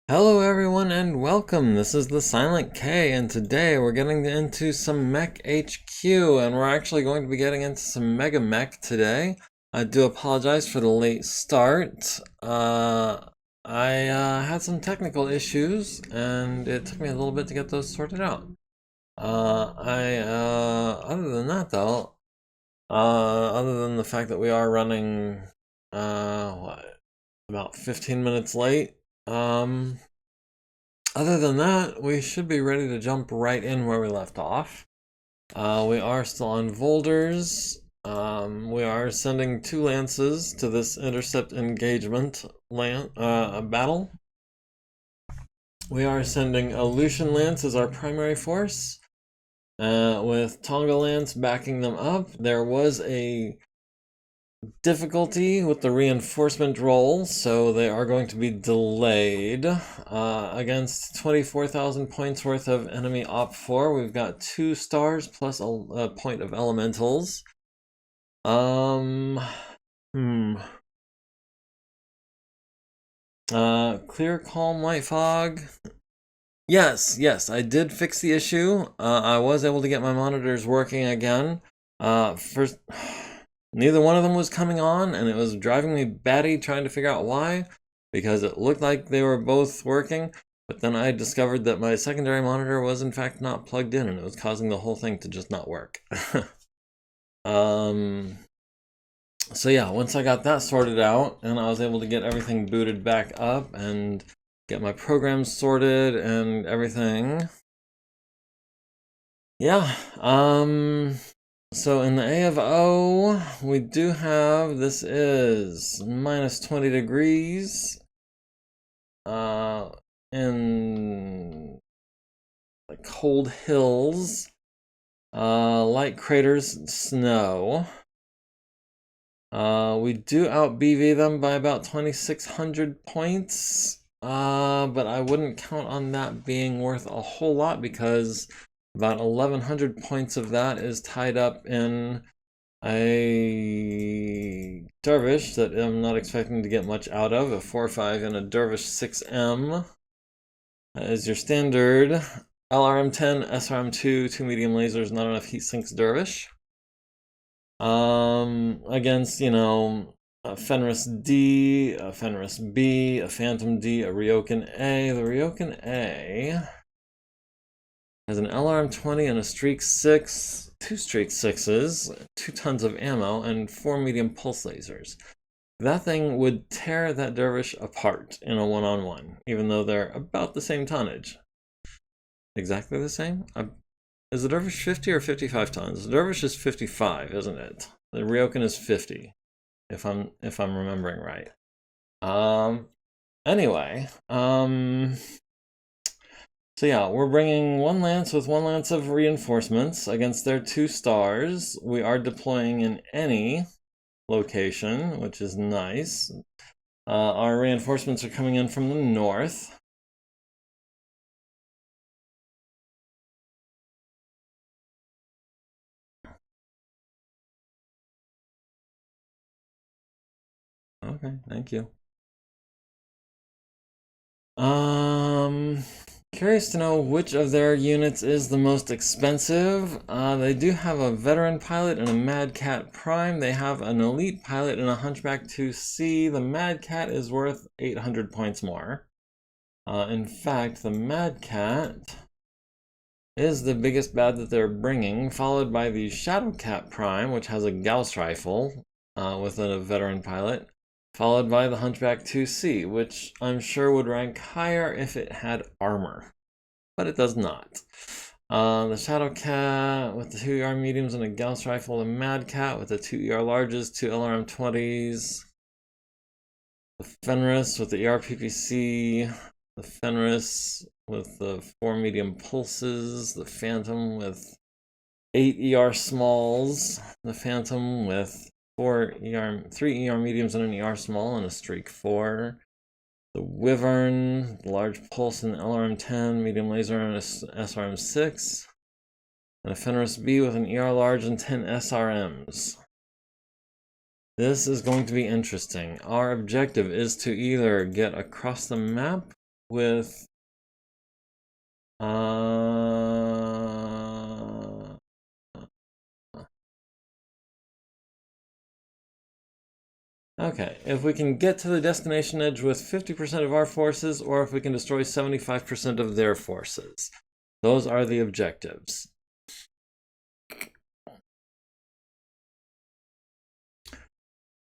Hello everyone and welcome. This is the Silent K and today we're getting into some MekHQ and we're actually going to be getting into some MegaMek today. I do apologize for the late start. I had some technical issues and it took me a little bit to get those sorted out. Other than that though, other than the fact that we are running, about 15 minutes late, other than that, we should be ready to jump right in where we left off. We are still on Volders. We are sending 2 lances to this intercept engagement battle. We are sending Aleutian Lance as our primary force, with Tonga Lance backing them up. There was a difficulty with the reinforcement roll, so they are going to be delayed. Against 24,000 points worth of enemy Op 4, we've got 2 stars plus a point of elementals. Clear, calm, light fog. Yes, I did fix the issue. I was able to get my monitors working again. First, neither one of them was coming on, and it was driving me batty trying to figure out why, because it looked like they were both working, but then I discovered that my secondary monitor was in fact not plugged in, and it was causing the whole thing to just not work. So yeah, once I got that sorted out, and I was able to get everything booted back up, and get my programs sorted and everything. Yeah, so in the A of O, we do have, this is minus 20 degrees, in the cold hills, light craters, snow. We do out BV them by about 2,600 points. But I wouldn't count on that being worth a whole lot because about 1,100 points of that is tied up in a dervish that I'm not expecting to get much out of, a 4-5 and a dervish 6M. That is your standard LRM-10, SRM-2, 2 medium lasers, not enough heat sinks dervish. Against, a Fenris D, a Fenris B, a Phantom D, a Ryokan A. The Ryokan A has an LRM-20 and a Streak 6, 2 Streak 6s, 2 tons of ammo, and 4 medium pulse lasers. That thing would tear that dervish apart in a one-on-one, even though they're about the same tonnage. Exactly the same? Is the dervish 50 or 55 tons? The dervish is 55, isn't it? The Ryokan is 50. If I'm remembering right. Anyway, so yeah, we're bringing 1 lance with 1 lance of reinforcements against their 2 stars. We are deploying in any location, which is nice. Our reinforcements are coming in from the north. Okay, thank you. Curious to know which of their units is the most expensive. They do have a veteran pilot and a Mad Cat Prime. They have an elite pilot and a Hunchback 2C. The Mad Cat is worth 800 points more. In fact, the Mad Cat is the biggest bad that they're bringing, followed by the Shadow Cat Prime, which has a Gauss rifle with a veteran pilot, followed by the Hunchback 2C, which I'm sure would rank higher if it had armor, but it does not. The Shadow Cat with the 2 ER mediums and a Gauss rifle, the Mad Cat with the 2 ER larges, 2 LRM-20s, the Fenris with the ER PPC, the Fenris with the 4 medium pulses, the Phantom with 8 ER smalls, the Phantom with 3 ER mediums and an ER small and a Streak 4. The Wyvern, large pulse and LRM-10, medium laser and a SRM-6. And a Fenris B with an ER large and 10 SRMs. This is going to be interesting. Our objective is to either get across the map with okay, if we can get to the destination edge with 50% of our forces, or if we can destroy 75% of their forces. Those are the objectives.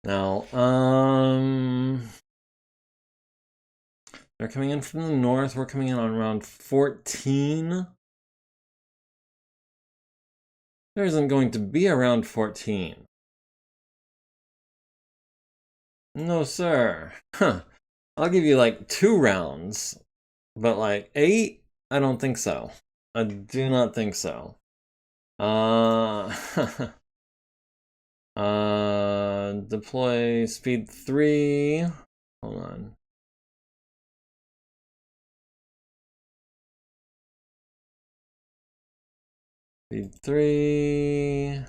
Now, they're coming in from the north. We're coming in on round 14. There isn't going to be a round 14. No, sir. Huh. I'll give you like 2 rounds, but like 8? I don't think so. I do not think so. Deploy speed 3. Hold on. Speed 3.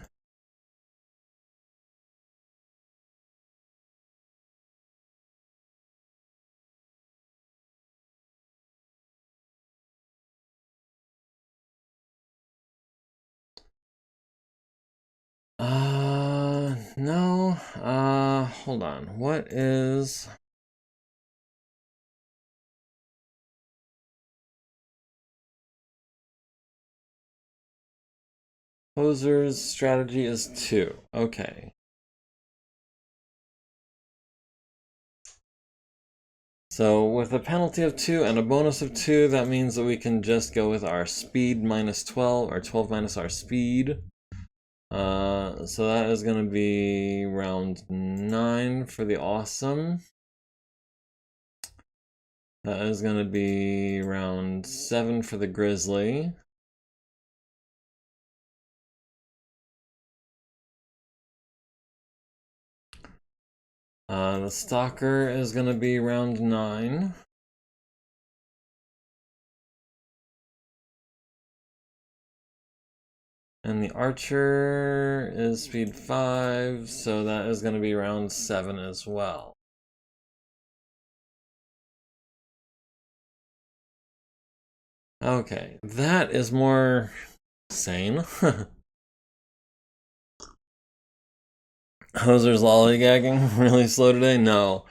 No. Hold on. What is... Poser's strategy is 2. Okay. So with a penalty of 2 and a bonus of 2, that means that we can just go with our speed minus 12, or 12 minus our speed. So that is going to be round 9 for the awesome. That is going to be round 7 for the grizzly. The stalker is going to be round 9. And the archer is speed 5, so that is going to be round 7 as well. Okay, that is more sane. Hoser's lollygagging really slow today? No.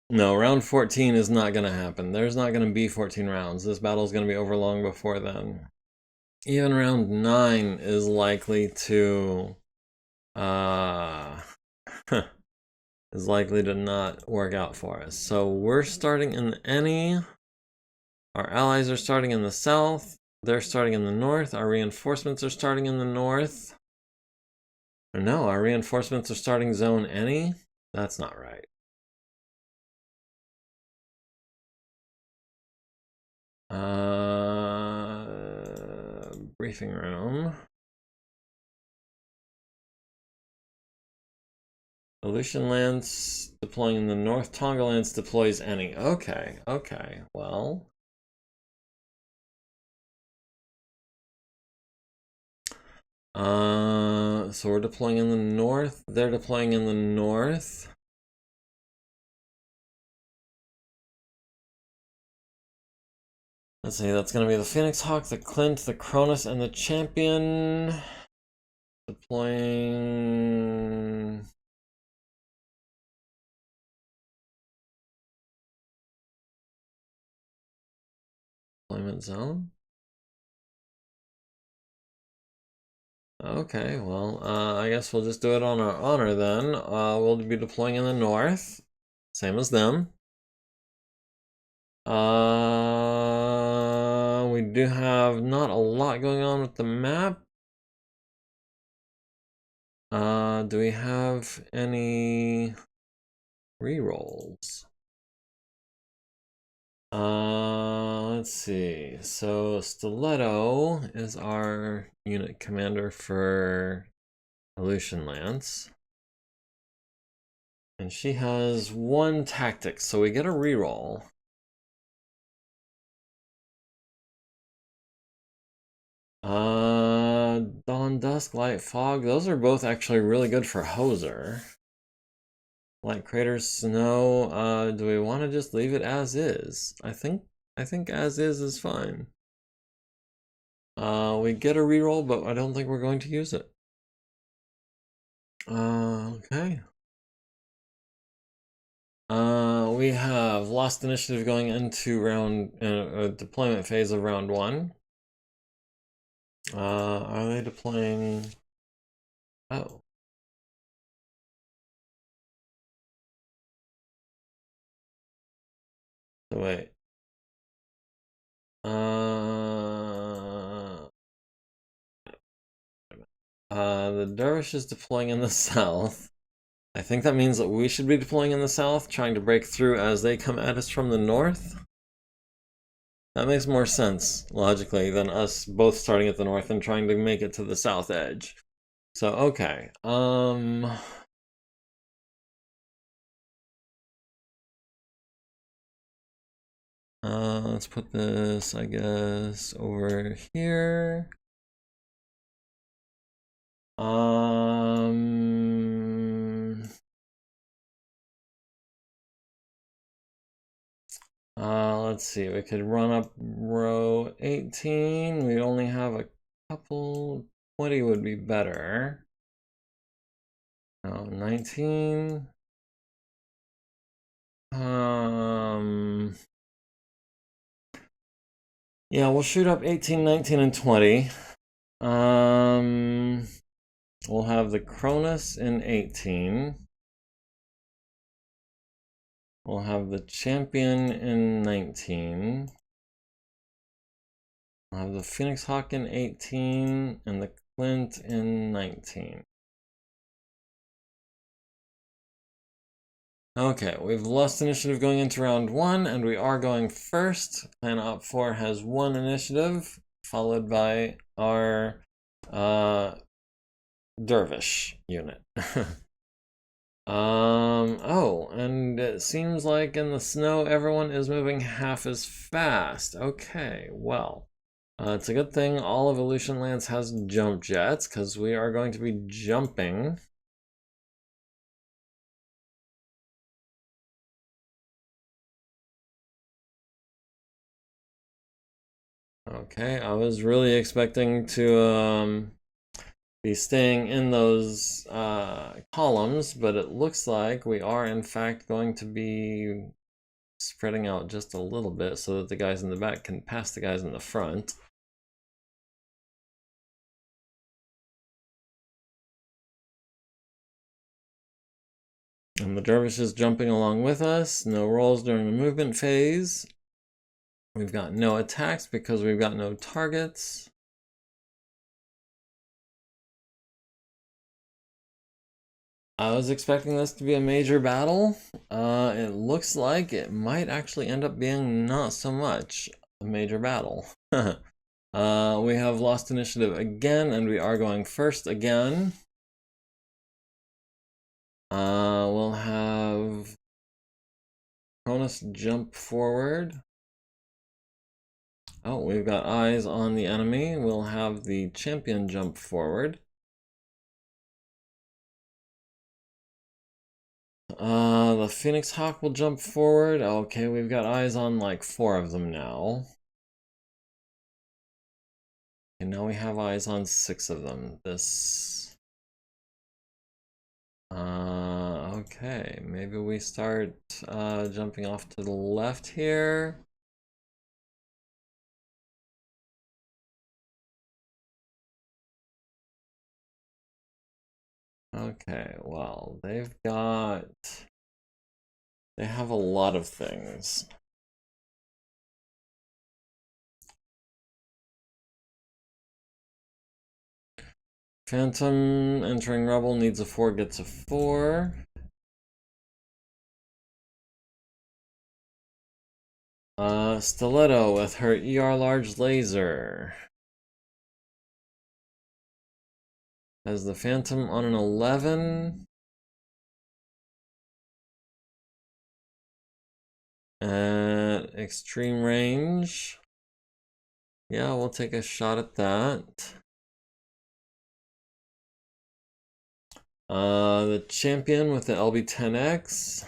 No, round 14 is not going to happen. There's not going to be 14 rounds. This battle is going to be over long before then. Even round 9 is likely to is likely to not work out for us. So we're starting in any. Our allies are starting in the south. They're starting in the north. Our reinforcements are starting in the north. Or no, our reinforcements are starting zone any. That's not right. Briefing room. Aleutian Lance deploying in the north. Tonga Lance deploys any. Okay, okay, well. So we're deploying in the north. They're deploying in the north. Let's see, that's going to be the Phoenix Hawk, the Clint, the Cronus, and the Champion. Deploying... Deployment zone? Okay, well, I guess we'll just do it on our honor then. We'll be deploying in the north. Same as them. We do have not a lot going on with the map. Do we have any rerolls? Let's see. So Stiletto is our unit commander for Aleutian Lance. And she has 1 tactic, so we get a reroll. Dawn, Dusk, Light, Fog. Those are both actually really good for Hoser. Light Craters, Snow. Do we want to just leave it as is? I think I think as is fine. We get a reroll, but I don't think we're going to use it. Okay. We have lost initiative going into round deployment phase of round 1. Are they deploying? Oh. So wait. The dervish is deploying in the south. I think that means that we should be deploying in the south, trying to break through as they come at us from the north. That makes more sense, logically, than us both starting at the north and trying to make it to the south edge. So, okay. Let's put this, I guess, over here. Let's see, we could run up row 18. We only have a couple. 20 would be better. Oh, 19. Yeah, we'll shoot up 18, 19, and 20. We'll have the Cronus in 18. We'll have the Champion in 19. We'll have the Phoenix Hawk in 18 and the Clint in 19. Okay, we've lost initiative going into round 1, and we are going first. Clan Op 4 has 1 initiative, followed by our Dervish unit. Oh, and it seems like in the snow everyone is moving half as fast. Okay, well, it's a good thing all of Aleutian Lands has jump jets, because we are going to be jumping. Okay, I was really expecting to be staying in those columns, but it looks like we are in fact going to be spreading out just a little bit so that the guys in the back can pass the guys in the front. And the dervish is jumping along with us. No rolls during the movement phase. We've got no attacks because we've got no targets. I was expecting this to be a major battle. It looks like it might actually end up being not so much a major battle. We have lost initiative again, and we are going first again. We'll have Cronus jump forward. Oh, we've got eyes on the enemy. We'll have the champion jump forward. The Phoenix Hawk will jump forward. Okay, we've got eyes on like 4 of them now. And now we have eyes on 6 of them. This... okay, maybe we start jumping off to the left here. Okay, well, they have a lot of things. Phantom entering Rebel needs a 4, gets a 4. Stiletto with her ER large laser has the Phantom on an 11. At extreme range. Yeah, we'll take a shot at that. The champion with the LB10X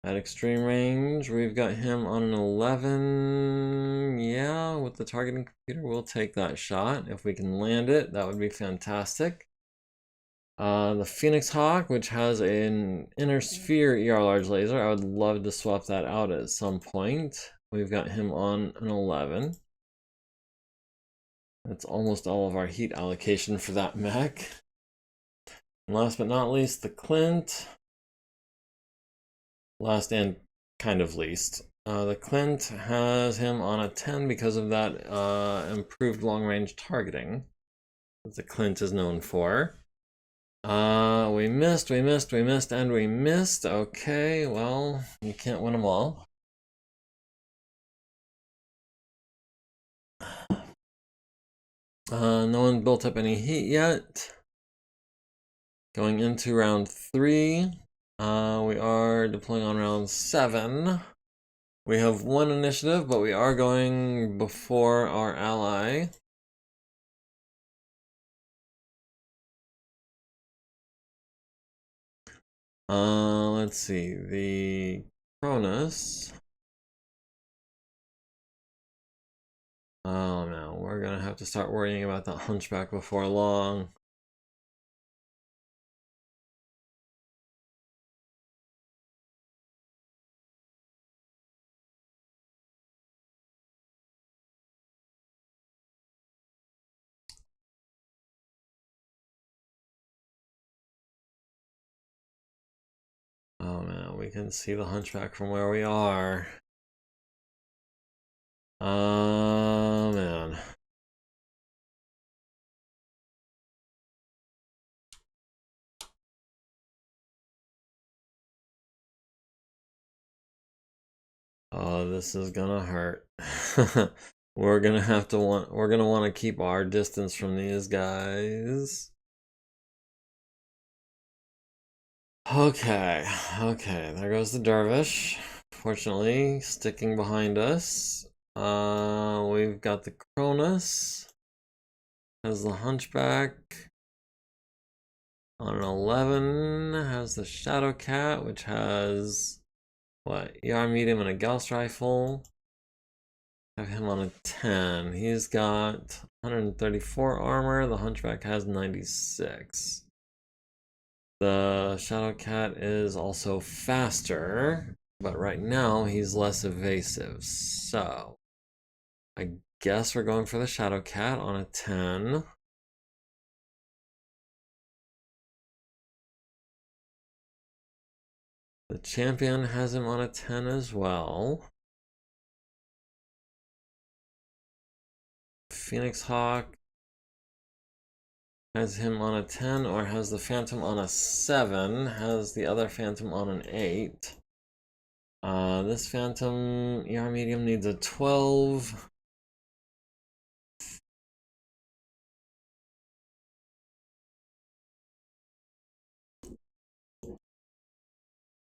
At extreme range, we've got him on an 11. Yeah, with the targeting computer, we'll take that shot. If we can land it, that would be fantastic. The Phoenix Hawk, which has an inner sphere ER large laser, I would love to swap that out at some point. We've got him on an 11. That's almost all of our heat allocation for that mech. And last but not least, the Clint. Last and kind of least. The Clint has him on a 10 because of that improved long-range targeting that the Clint is known for. We missed, and we missed. Okay, well, you can't win them all. No one built up any heat yet. Going into round 3. We are deploying on round 7. We have 1 initiative, but we are going before our ally. Let's see, the Cronus. Oh no, we're gonna have to start worrying about that Hunchback before long. Oh man, we can see the Hunchback from where we are. Oh man. Oh, this is gonna hurt. We're gonna want to keep our distance from these guys. Okay, there goes the Dervish. Fortunately, sticking behind us. We've got the Cronus. Has the Hunchback. On an 11, has the Shadow Cat, which has, what, ER medium and a Gauss rifle. Have him on a 10. He's got 134 armor. The Hunchback has 96. The Shadow Cat is also faster, but right now he's less evasive. So, I guess we're going for the Shadow Cat on a 10. The Champion has him on a 10 as well. Phoenix Hawk has him on a 10, or has the Phantom on a 7, has the other Phantom on an 8. This Phantom ER medium needs a 12.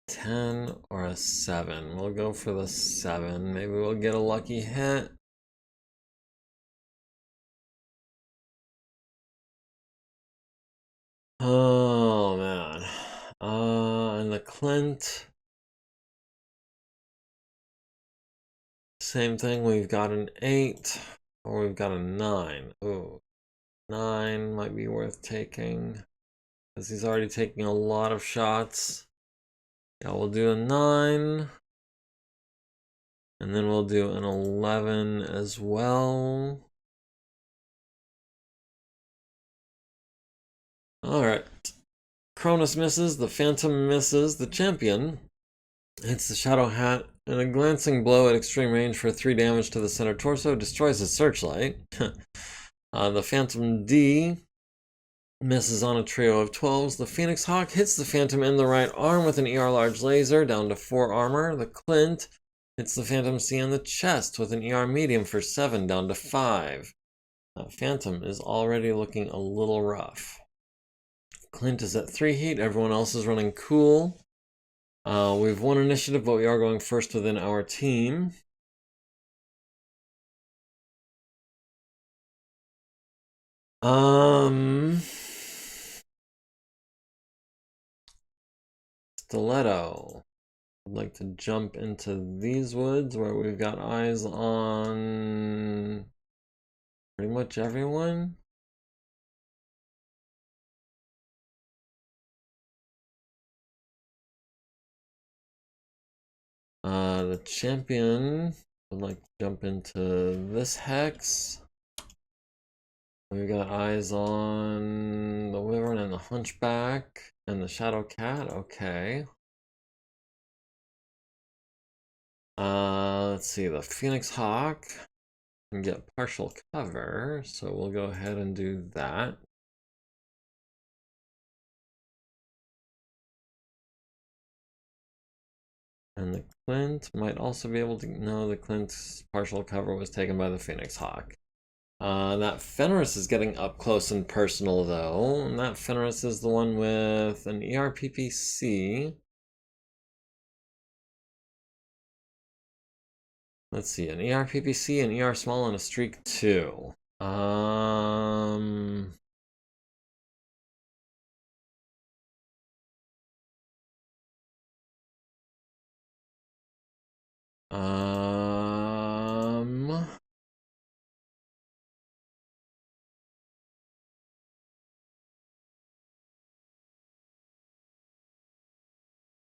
$10 or a 7. We'll go for the 7. Maybe we'll get a lucky hit. Oh man. And the Clint. Same thing, we've got an 8 or we've got a 9. Ooh. 9 might be worth taking, because he's already taking a lot of shots. Yeah, we'll do a 9. And then we'll do an 11 as well. Alright. Cronus misses, the Phantom misses, the Champion hits the Shadow Hat, and a glancing blow at extreme range for 3 damage to the center torso destroys his searchlight. The Phantom D misses on a trio of 12s. The Phoenix Hawk hits the Phantom in the right arm with an ER large laser, down to 4 armor. The Clint hits the Phantom C in the chest with an ER medium for 7, down to 5. Phantom is already looking a little rough. Clint is at 3 heat, everyone else is running cool. We've won initiative, but we are going first within our team. Stiletto. I'd like to jump into these woods where we've got eyes on pretty much everyone. The champion would like to jump into this hex. We've got eyes on the wyvern and the hunchback and the shadow cat. Okay. Let's see, the phoenix hawk can get partial cover, so we'll go ahead and do that. And the Clint might also be able to... No, the Clint's partial cover was taken by the Phoenix Hawk. That Fenris is getting up close and personal, though. And that Fenris is the one with an ERPPC. Let's see, an ERPPC, an ER small, and a streak 2.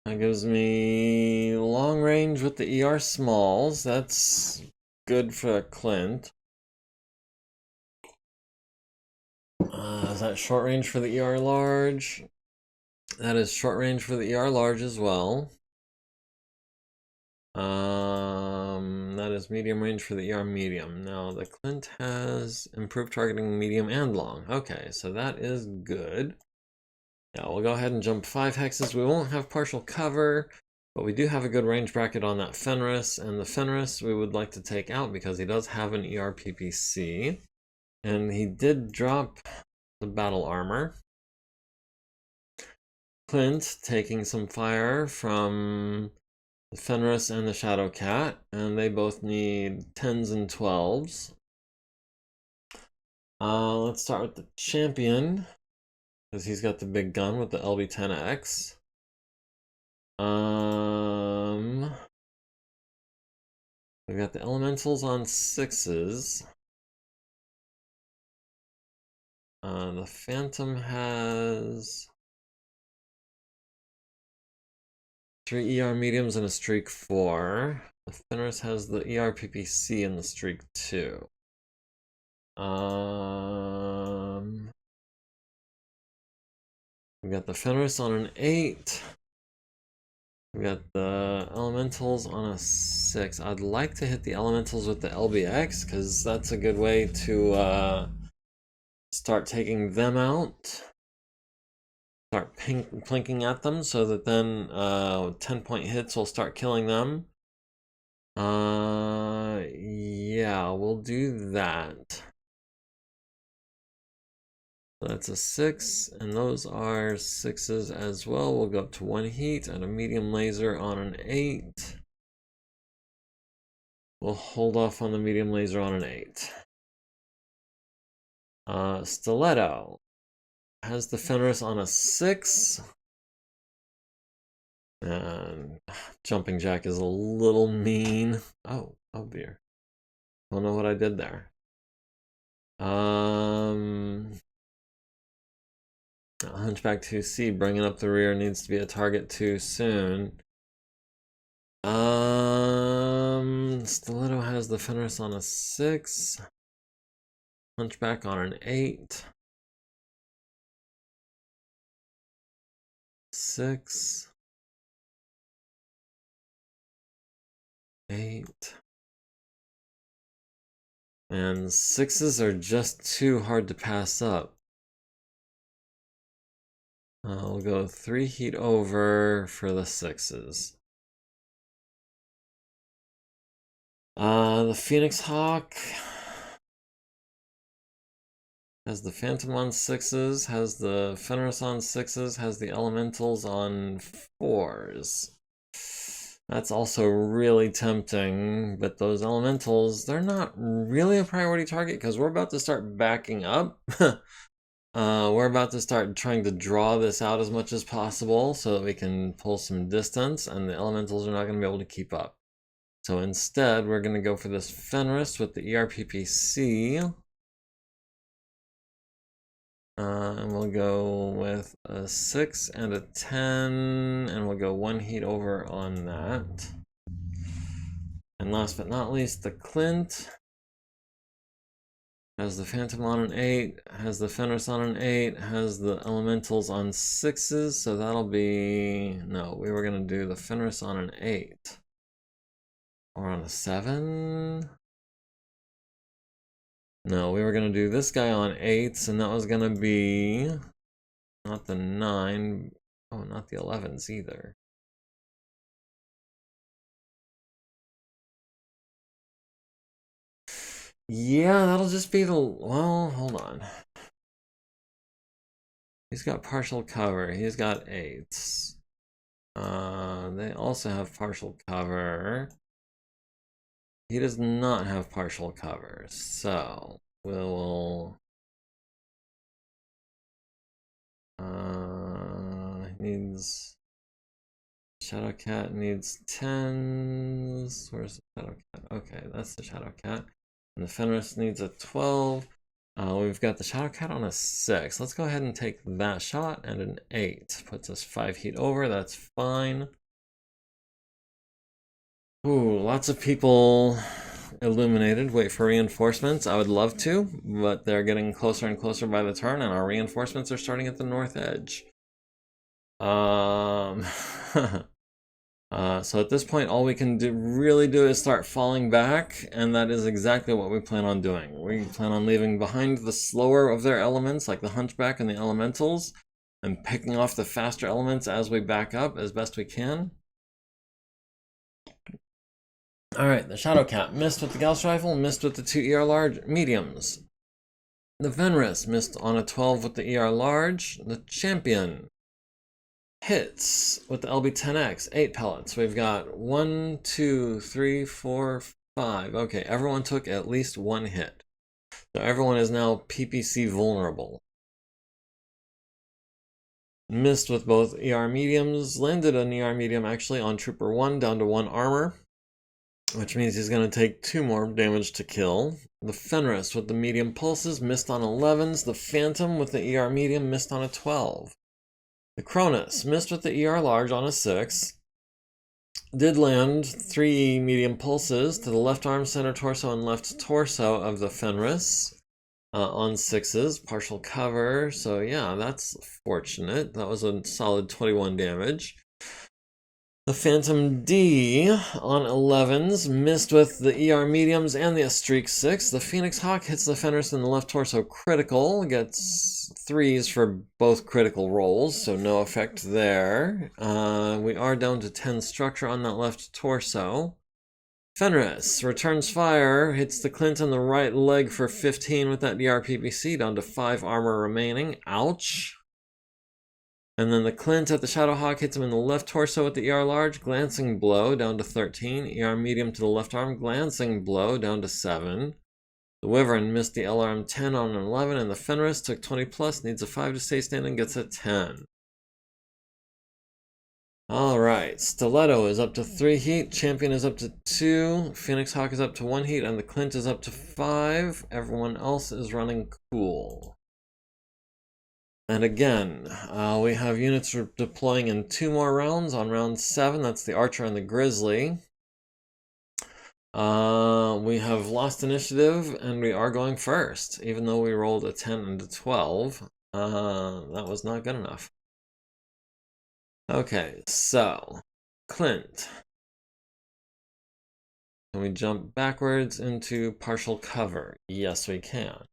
That gives me long range with the ER smalls. That's good for Clint. Is that short range for the ER large? That is short range for the ER large as well. That is medium range for the ER medium. Now the Clint has improved targeting medium and long. Okay, so that is good. Now we'll go ahead and jump 5 hexes. We won't have partial cover, but we do have a good range bracket on that Fenris, and the Fenris we would like to take out because he does have an ERPPC. And he did drop the battle armor. Clint taking some fire from the Fenris and the Shadow Cat, and they both need 10s and 12s. Let's start with the champion, because he's got the big gun with the LB10X. We've got the elementals on 6s. The Phantom has 3 ER mediums and a streak 4. The Fenris has the ERPPC and the streak 2. We got the Fenris on an 8. We got the elementals on a 6. I'd like to hit the elementals with the LBX because that's a good way to start taking them out. Start plinking at them so that then 10-point hits will start killing them. Yeah, we'll do that. That's a 6, and those are 6s as well. We'll go up to 1 heat and a medium laser on an 8. We'll hold off on the medium laser on an 8. Stiletto has the Fenris on a 6. And Jumping Jack is a little mean. Oh dear. Don't know what I did there. Hunchback 2C bringing up the rear needs to be a target too soon. Stiletto has the Fenris on a 6. Hunchback on an 8. 6. 8. And 6s are just too hard to pass up. We'll go 3 heat over for the 6s. The Phoenix Hawk has the Phantom on 6s, has the Fenris on 6s, has the Elementals on 4s. That's also really tempting, but those Elementals, they're not really a priority target because we're about to start backing up. we're about to start trying to draw this out as much as possible so that we can pull some distance, and the elementals are not going to be able to keep up. So instead, we're going to go for this Fenris with the ERPPC. And we'll go with a 6 and a 10, and we'll go 1 heat over on that. And last but not least, the Clint has the Phantom on an 8, has the Fenris on an 8, has the Elementals on 6s, so that'll be... No, we were going to do the Fenris on an 8. Or on a 7? No, we were going to do this guy on 8s, and that was going to be... Not the 9. Oh, not the 11s either. Yeah, that'll just be the... Well, hold on. He's got partial cover. He's got 8s. They also have partial cover. He does not have partial cover, so we'll... needs... Shadow Cat needs 10s. Where's the Shadow Cat? Okay, that's the Shadow Cat. And the Fenris needs a 12. We've got the Shadow Cat on a 6. Let's go ahead and take that shot, and an 8. Puts us 5 heat over, that's fine. Ooh, lots of people illuminated. Wait for reinforcements. I would love to, but they're getting closer and closer by the turn, and our reinforcements are starting at the north edge. So at this point, all we can really do is start falling back, and that is exactly what we plan on doing. We plan on leaving behind the slower of their elements, like the Hunchback and the Elementals, and picking off the faster elements as we back up as best we can. Alright, the Shadow Cat missed with the Gauss Rifle, missed with the 2 ER Large mediums. The Fenris missed on a 12 with the ER Large. The Champion hits with the LB10X, 8 pellets. We've got 1, 2, 3, 4, 5. Okay, everyone took at least 1 hit. So everyone is now PPC vulnerable. Missed with both ER mediums. Landed an ER medium actually on Trooper 1 down to 1 armor, which means he's going to take 2 more damage to kill. The Fenris with the medium pulses missed on 11s. The Phantom with the ER medium missed on a 12. The Cronus missed with the ER Large on a 6. Did land 3 medium pulses to the left arm, center torso, and left torso of the Fenris on 6s. Partial cover, so yeah, that's fortunate. That was a solid 21 damage. The Phantom D on 11s missed with the ER mediums and the Streak 6. The Phoenix Hawk hits the Fenris in the left torso critical, gets 3s for both critical rolls, so no effect there. We are down to 10 structure on that left torso. Fenris returns fire, hits the Clint on the right leg for 15 with that DRPPC, down to 5 armor remaining. Ouch. And then the Clint at the Shadowhawk hits him in the left torso with the ER Large, glancing blow, down to 13. ER Medium to the left arm, glancing blow, down to 7. The Wyvern missed the LRM 10 on an 11, and the Fenris took 20 plus, needs a 5 to stay standing, gets a 10. Alright, Stiletto is up to 3 heat, Champion is up to 2, Phoenix Hawk is up to 1 heat, and the Clint is up to 5. Everyone else is running cool. And again, we have units deploying in 2 more rounds. On round 7, that's the Archer and the Grizzly. We have lost initiative, and we are going first, even though we rolled a 10 and a 12. That was not good enough. Okay, so, Clint. Can we jump backwards into partial cover? Yes, we can.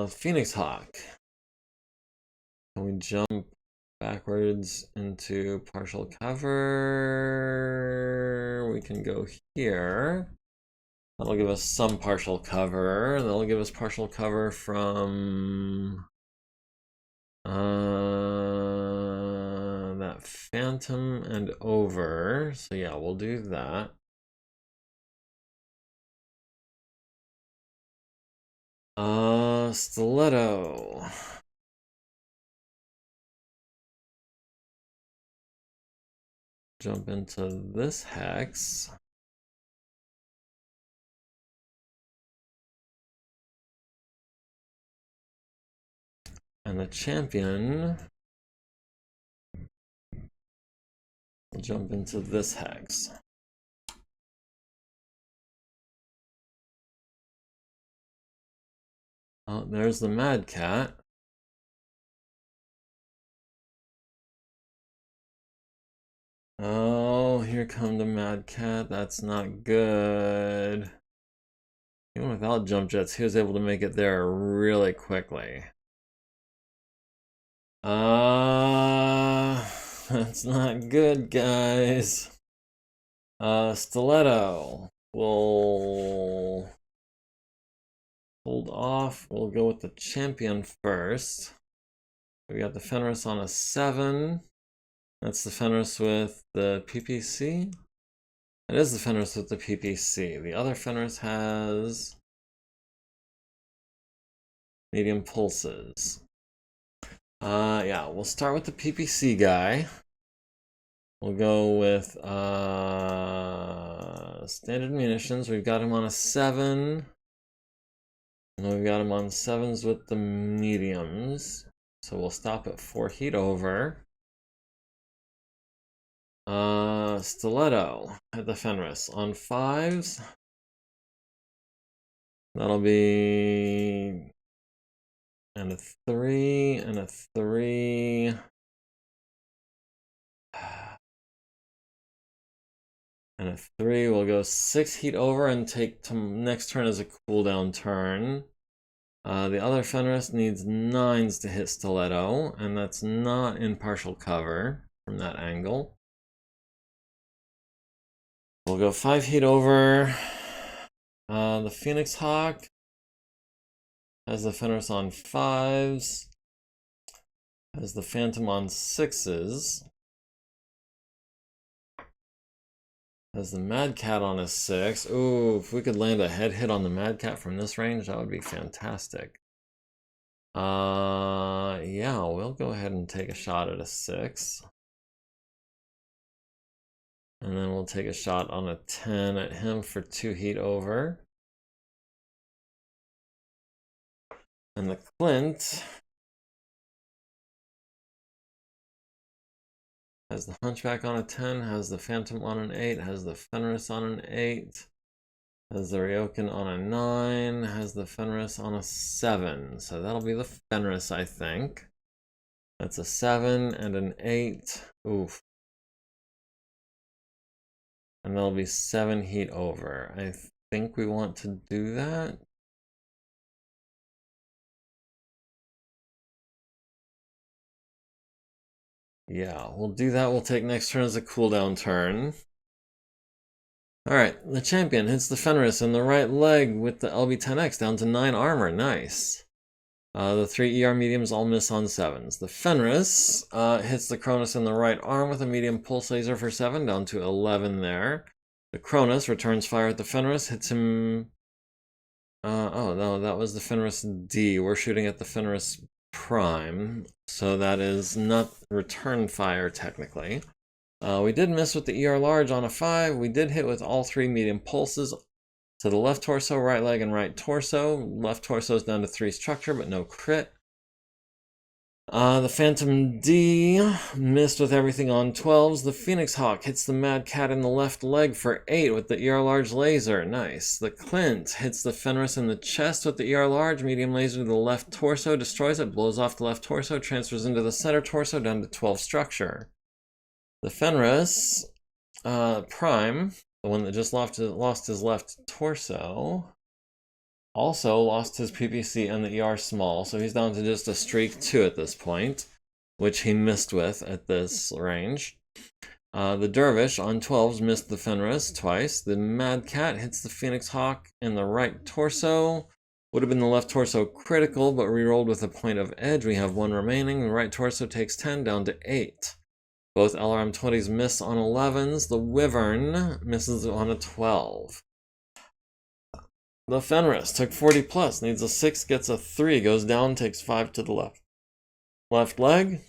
Phoenix Hawk. Can we jump backwards into partial cover? We can go here. That'll give us some partial cover. That'll give us partial cover from that Phantom and over. So yeah, we'll do that. Stiletto. Jump into this hex. And the champion will jump into this hex. Oh, there's the Mad Cat. Oh, here come the Mad Cat. That's not good. Even without jump jets, he was able to make it there really quickly. That's not good, guys. Stiletto. We'll hold off. We'll go with the champion first. We got the Fenris on a 7. That's the Fenris with the PPC. It is the Fenris with the PPC. The other Fenris has medium pulses. Yeah, we'll start with the PPC guy. We'll go with standard munitions. We've got him on a 7. And we've got him on 7s with the mediums. So we'll stop at 4 heat over. Stiletto at the Fenris on 5s. That'll be and a 3 and a 3. And a 3 will go 6 heat over and take to next turn as a cooldown turn. The other Fenris needs 9s to hit Stiletto, and that's not in partial cover from that angle. We'll go 5 heat over. The Phoenix Hawk has the Fenris on 5s. Has the Phantom on 6s. Has the Mad Cat on a 6. Ooh, if we could land a head hit on the Mad Cat from this range, that would be fantastic. Yeah, we'll go ahead and take a shot at a 6. And then we'll take a shot on a 10 at him for 2 heat over. And the Clint has the Hunchback on a 10, has the Phantom on an 8, has the Fenris on an 8, has the Ryokan on a 9, has the Fenris on a 7. So that'll be the Fenris, I think. That's a 7 and an 8. Oof. And that'll be 7 heat over. I think we want to do that. Yeah, we'll do that. We'll take next turn as a cooldown turn. Alright, the champion hits the Fenris in the right leg with the LB10X down to 9 armor. Nice. The 3 ER mediums all miss on 7s. The Fenris hits the Cronus in the right arm with a medium pulse laser for 7, down to 11 there. The Cronus returns fire at the Fenris, hits him... oh, no, that was the Fenris D. We're shooting at the Fenris Prime, so that is not return fire technically. We did miss with the ER large on a 5. We did hit with all 3 medium pulses to the left torso, right leg, and right torso. Left torso is down to 3 structure, but no crit. The Phantom D missed with everything on 12s. The Phoenix Hawk hits the Mad Cat in the left leg for 8 with the ER large laser. Nice. The Clint hits the Fenris in the chest with the ER large medium laser to the left torso, destroys it, blows off the left torso, transfers into the center torso down to 12 structure. The Fenris Prime, the one that just lost his left torso, also lost his PPC and the ER small, so he's down to just a streak 2 at this point, which he missed with at this range. The Dervish on 12s missed the Fenris twice. The Mad Cat hits the Phoenix Hawk in the right torso. Would have been the left torso critical, but rerolled with a point of edge. We have 1 remaining. The right torso takes 10 down to 8. Both LRM-20s miss on 11s. The Wyvern misses on a 12. The Fenris took 40 plus, needs a 6, gets a 3, goes down, takes 5 to the left. Left leg.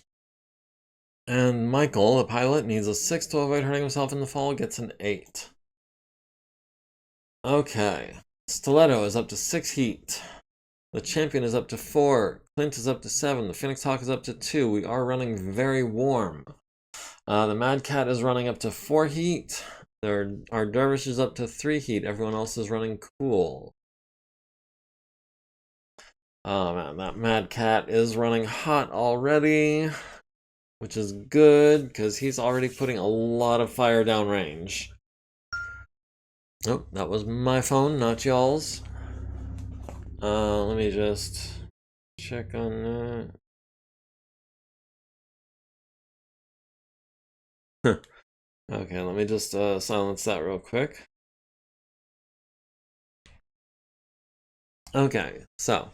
And Michael, the pilot, needs a 6 to avoid hurting himself in the fall, gets an 8. Okay. Stiletto is up to 6 heat. The Champion is up to 4. Clint is up to 7. The Phoenix Hawk is up to 2. We are running very warm. The Mad Cat is running up to 4 heat. Our Dervish is up to 3 heat. Everyone else is running cool. Oh man, that Mad Cat is running hot already, which is good because he's already putting a lot of fire downrange. Oh, that was my phone, not y'all's. Let me just check on that. Okay, let me just silence that real quick. Okay, so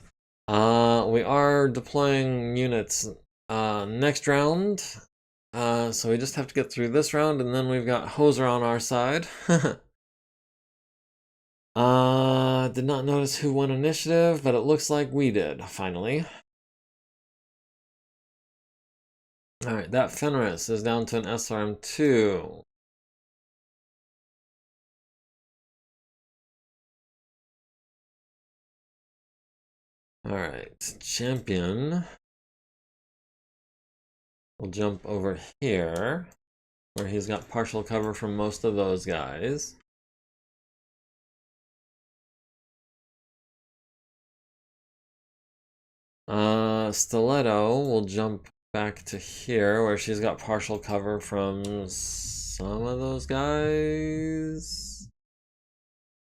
we are deploying units next round. So we just have to get through this round, and then we've got Hoser on our side. Did not notice who won initiative, but it looks like we did, finally. Alright, that Fenris is down to an SRM-2. Alright, Champion will jump over here, where he's got partial cover from most of those guys. Stiletto will jump back to here, where she's got partial cover from some of those guys.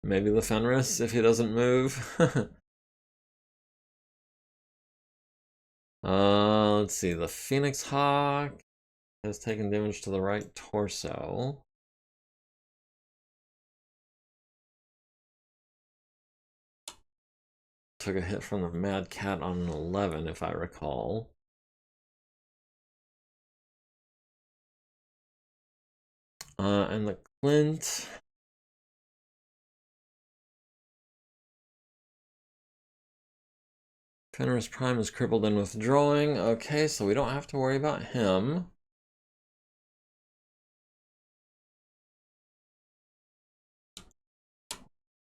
Maybe the Fenris, if he doesn't move. Let's see. The Phoenix Hawk has taken damage to the right torso. Took a hit from the Mad Cat on an 11, if I recall. And the Clint. Fenris Prime is crippled and withdrawing. Okay, so we don't have to worry about him.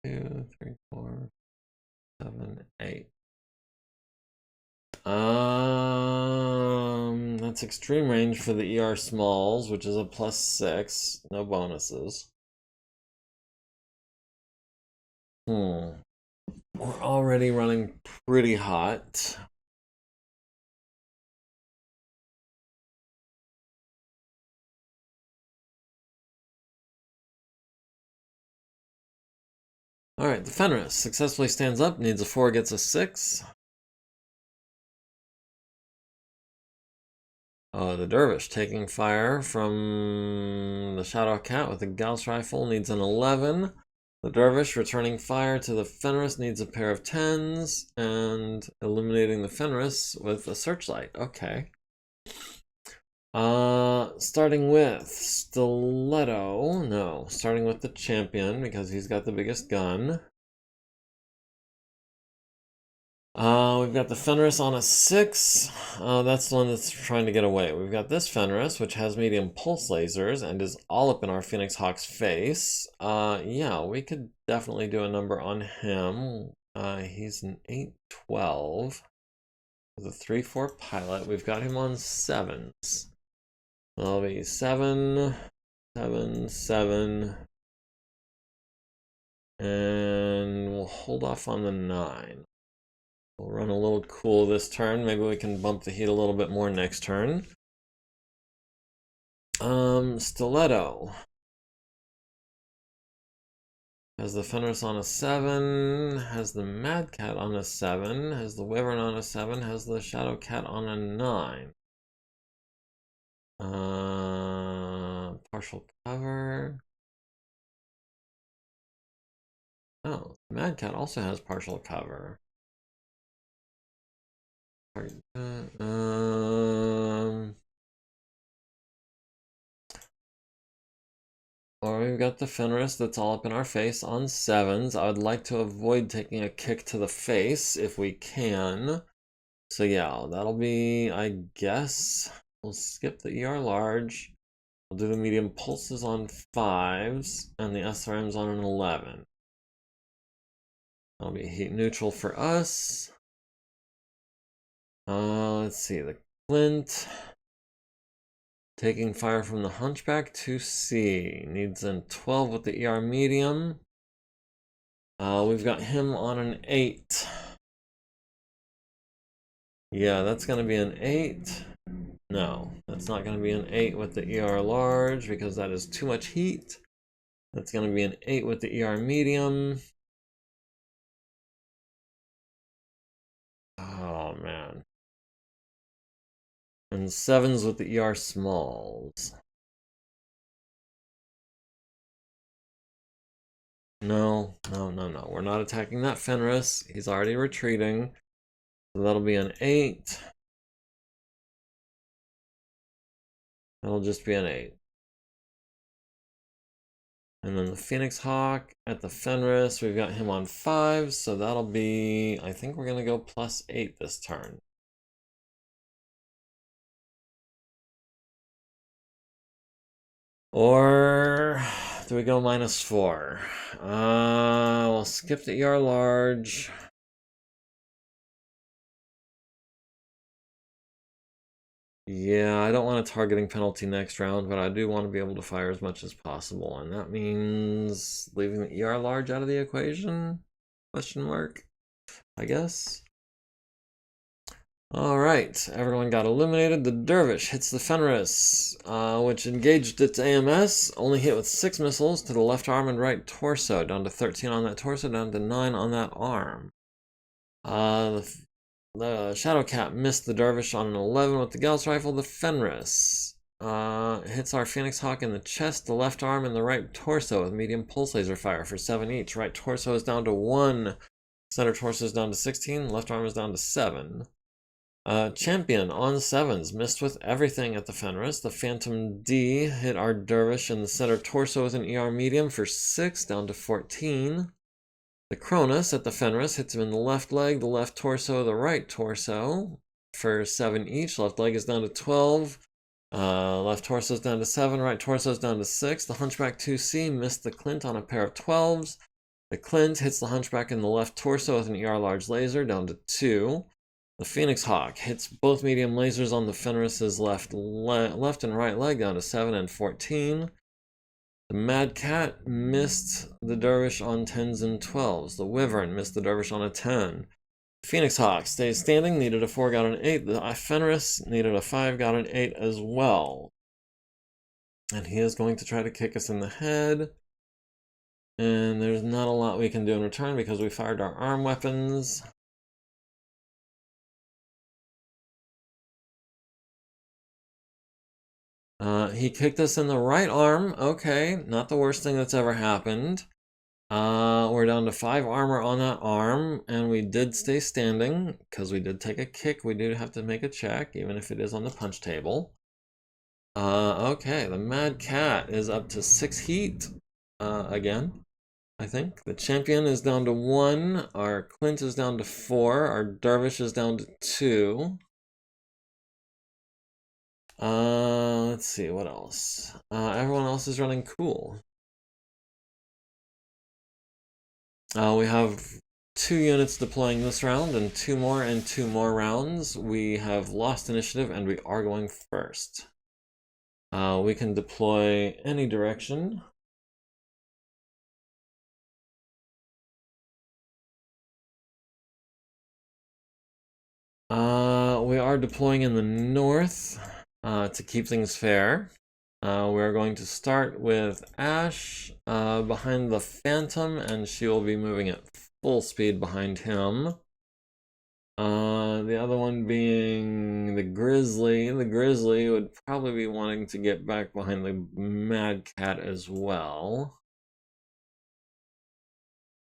Two, three, 4, 7, 8. That's extreme range for the ER Smalls, which is a +6. No bonuses. We're already running pretty hot. Alright, the Fenris successfully stands up, needs a 4, gets a 6. The Dervish taking fire from the Shadow Cat with a Gauss rifle needs an 11. The Dervish returning fire to the Fenris needs a pair of 10s, and illuminating the Fenris with a searchlight. Okay. Starting with Stiletto. No, starting with the Champion because he's got the biggest gun. We've got the Fenris on a 6. That's the one that's trying to get away. We've got this Fenris, which has medium pulse lasers and is all up in our Phoenix Hawk's face. Yeah, we could definitely do a number on him. He's an 8-12 with a 3-4 pilot. We've got him on 7s. That'll be 7, 7, 7. And we'll hold off on the 9. We'll run a little cool this turn. Maybe we can bump the heat a little bit more next turn. Stiletto has the Fenris on a 7, has the Mad Cat on a 7, has the Wyvern on a 7, has the Shadow Cat on a 9. Partial cover. Oh, the Mad Cat also has partial cover. Or we've got the Fenris that's all up in our face on 7s. I would like to avoid taking a kick to the face if we can. So yeah, that'll be, I guess, we'll skip the ER large. We'll do the medium pulses on 5s and the SRMs on an 11. That'll be heat neutral for us. Let's see, the Clint. Taking fire from the Hunchback to C. Needs a 12 with the ER medium. We've got him on an 8. Yeah, that's going to be an 8. No, that's not going to be an 8 with the ER large because that is too much heat. That's going to be an 8 with the ER medium. Oh, man. And 7s with the ER smalls. No. We're not attacking that Fenris. He's already retreating. So that'll be an 8. That'll just be an 8. And then the Phoenix Hawk at the Fenris, we've got him on 5, so that'll be, I think we're going to go +8 this turn. Or do we go -4? We'll skip the ER large. Yeah, I don't want a targeting penalty next round, but I do want to be able to fire as much as possible, and that means leaving the ER large out of the equation? Question mark, I guess. Alright, everyone got eliminated. The Dervish hits the Fenris, which engaged its AMS, only hit with 6 missiles to the left arm and right torso, down to 13 on that torso, down to 9 on that arm. The Shadowcat missed the Dervish on an 11 with the Gauss rifle. The Fenris hits our Phoenix Hawk in the chest, the left arm, and the right torso with medium pulse laser fire for 7 each. Right torso is down to 1, center torso is down to 16, left arm is down to 7. Champion on 7s, missed with everything at the Fenris. The Phantom D hit our Dervish in the center torso with an ER medium for 6, down to 14. The Cronus at the Fenris hits him in the left leg, the left torso, the right torso for 7 each. Left leg is down to 12. Left torso is down to 7. Right torso is down to 6. The Hunchback 2C missed the Clint on a pair of 12s. The Clint hits the Hunchback in the left torso with an ER large laser, down to 2. The Phoenix Hawk hits both medium lasers on the Fenris's left and right leg, down to 7 and 14. The Mad Cat missed the Dervish on 10s and 12s. The Wyvern missed the Dervish on a 10. Phoenix Hawk stays standing, needed a 4, got an 8. The Fenris needed a 5, got an 8 as well. And he is going to try to kick us in the head. And there's not a lot we can do in return because we fired our arm weapons. He kicked us in the right arm. Okay, not the worst thing that's ever happened. We're down to 5 armor on that arm, and we did stay standing because we did take a kick. We do have to make a check, even if it is on the punch table. Okay, the Mad Cat is up to 6 heat again, I think. The Champion is down to 1. Our Clint is down to 4. Our Dervish is down to 2. Let's see, what else? Everyone else is running cool. We have 2 units deploying this round, and 2 more rounds. We have lost initiative, and we are going first. We can deploy any direction. We are deploying in the north. To keep things fair, we're going to start with Ash behind the Phantom, and she will be moving at full speed behind him. The other one being the Grizzly. The Grizzly would probably be wanting to get back behind the Mad Cat as well.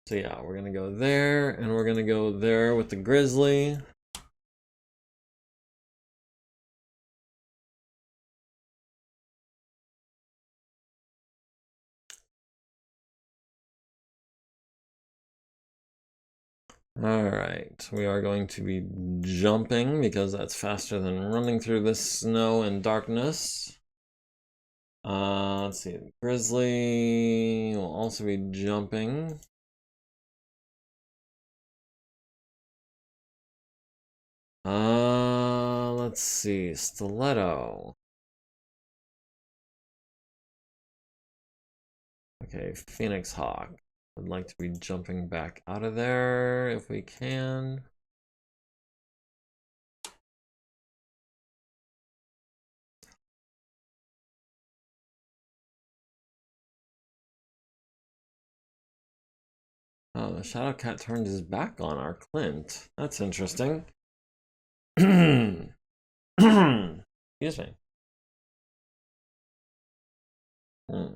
So yeah, we're gonna go there, and we're gonna go there with the Grizzly. Alright, we are going to be jumping because that's faster than running through the snow and darkness. Let's see, Grizzly will also be jumping. Let's see, Stiletto. Okay, Phoenix Hawk. I'd like to be jumping back out of there if we can. Oh, the Shadow Cat turned his back on our Clint. That's interesting. Excuse me. Hmm.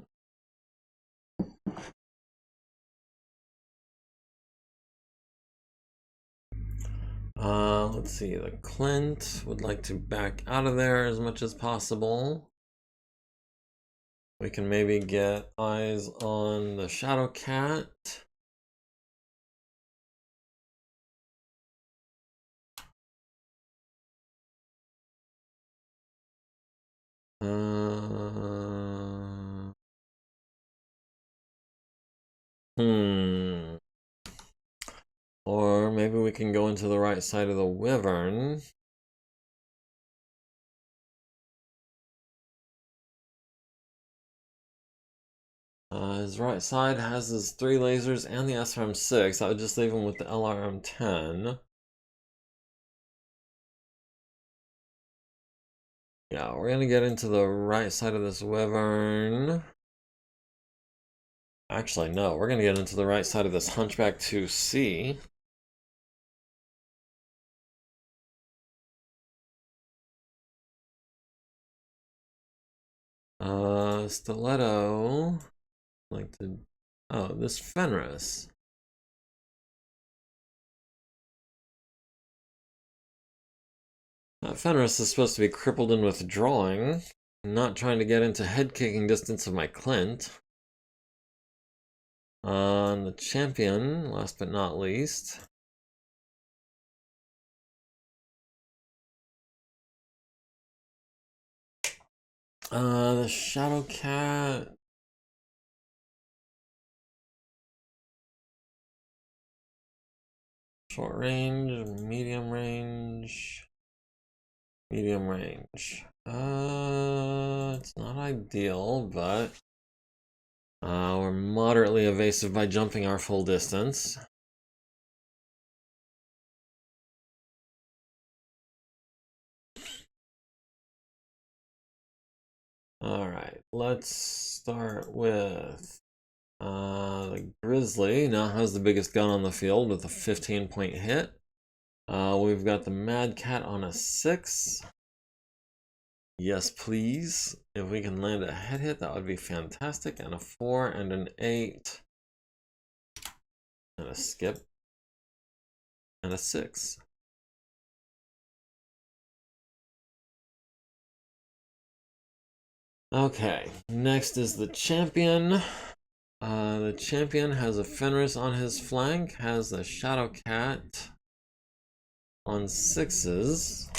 Let's see. The Clint would like to back out of there as much as possible. We can maybe get eyes on the Shadow Cat. Hmm. Or maybe we can go into the right side of the Wyvern. His right side has his 3 lasers and the SRM-6. I would just leave him with the LRM-10. Yeah, we're gonna get into the right side of this Wyvern. Actually, no, we're gonna get into the right side of this Hunchback 2C. Stiletto. Like to. Oh, this Fenris. Fenris is supposed to be crippled in withdrawing. Not trying to get into head kicking distance of my Clint. The champion, last but not least. The Shadow Cat. Short range, medium range, medium range. It's not ideal, but we're moderately evasive by jumping our full distance. Alright, let's start with the Grizzly. Now has the biggest gun on the field with a 15-point hit. We've got the Mad Cat on a 6. Yes, please. If we can land a head hit, that would be fantastic. And a 4 and an 8. And a skip. And a 6. Okay, next is the champion. The champion has a Fenris on his flank, has the Shadow Cat on 6s,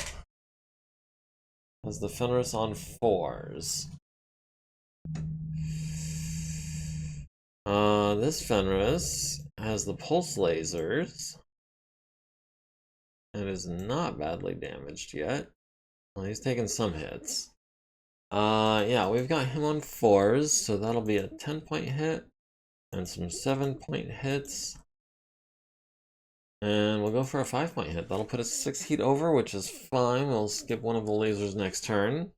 has the Fenris on 4s. This Fenris has the pulse lasers and is not badly damaged yet. Well, he's taken some hits. Yeah, we've got him on 4s, so that'll be a 10-point hit and some 7-point hits. And we'll go for a 5-point hit. That'll put us 6 heat over, which is fine. We'll skip one of the lasers next turn.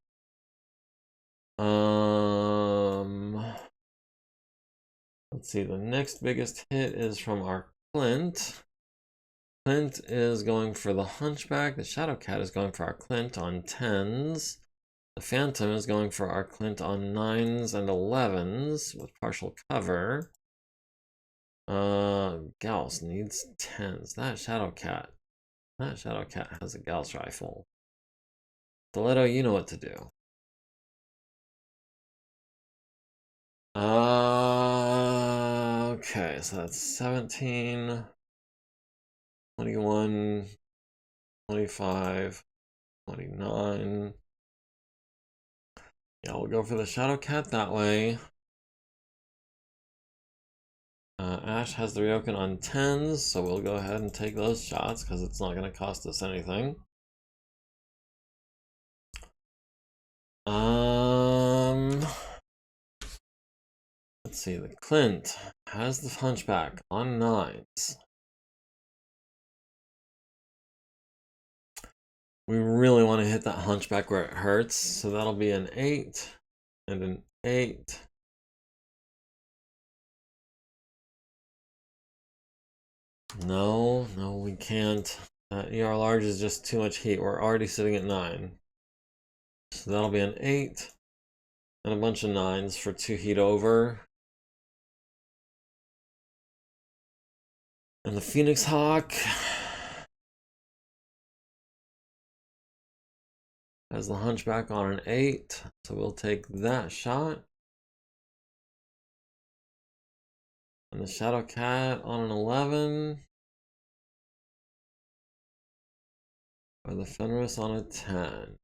Let's see, the next biggest hit is from our Clint. Clint is going for the Hunchback. The Shadow Cat is going for our Clint on 10s. The Phantom is going for our Clint on 9s and 11s with partial cover. Gauss needs 10s. That Shadow Cat has a Gauss rifle. Stiletto, you know what to do. Okay, so that's 17. 21, 25, 29. Yeah, we'll go for the Shadow Cat that way. Ash has the Ryokan on 10s, so we'll go ahead and take those shots because it's not going to cost us anything. Let's see, the Clint has the Hunchback on 9s. We really want to hit that Hunchback where it hurts, so that'll be an 8 and an 8. No, we can't. ER large is just too much heat. We're already sitting at 9. So that'll be an 8 and a bunch of 9s for 2 heat over. And the Phoenix Hawk has the Hunchback on an 8, so we'll take that shot. And the Shadow Cat on an 11. Or the Fenris on a 10.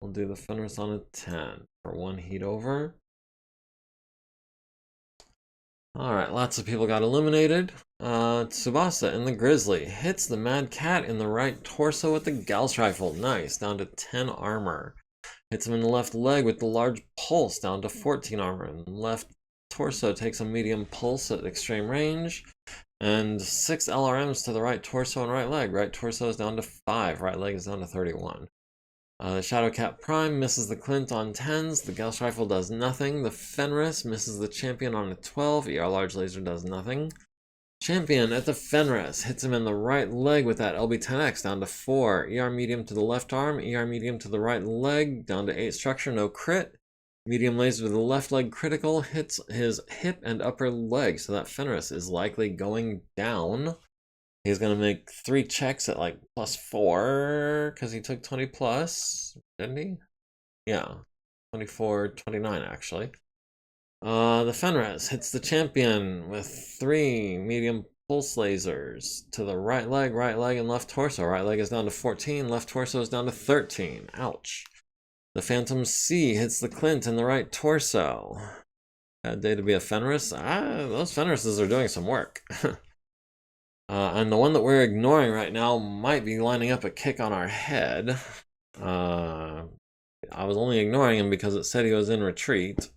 We'll do the Fenris on a 10 for 1 heat over. Alright, lots of people got eliminated. Tsubasa in the Grizzly hits the Mad Cat in the right torso with the Gauss Rifle. Nice, down to 10 armor. Hits him in the left leg with the large pulse, down to 14 armor. And left torso takes a medium pulse at extreme range. And 6 LRMs to the right torso and right leg. Right torso is down to 5, right leg is down to 31. The Shadow Cat Prime misses the Clint on 10s. The Gauss Rifle does nothing. The Fenris misses the Champion on a 12. ER Large Laser does nothing. Champion at the Fenris hits him in the right leg with that LB10X down to 4. ER Medium to the left arm. ER Medium to the right leg down to 8 structure. No crit. Medium Laser to the left leg critical hits his hip and upper leg. So that Fenris is likely going down. He's going to make 3 checks at like +4 because he took 20 plus, didn't he? Yeah, 24, 29 actually. The Fenris hits the Champion with 3 medium pulse lasers to the right leg, and left torso. Right leg is down to 14, left torso is down to 13. Ouch. The Phantom C hits the Clint in the right torso. Bad day to be a Fenris. Those Fenrises are doing some work. And the one that we're ignoring right now might be lining up a kick on our head. I was only ignoring him because it said he was in retreat.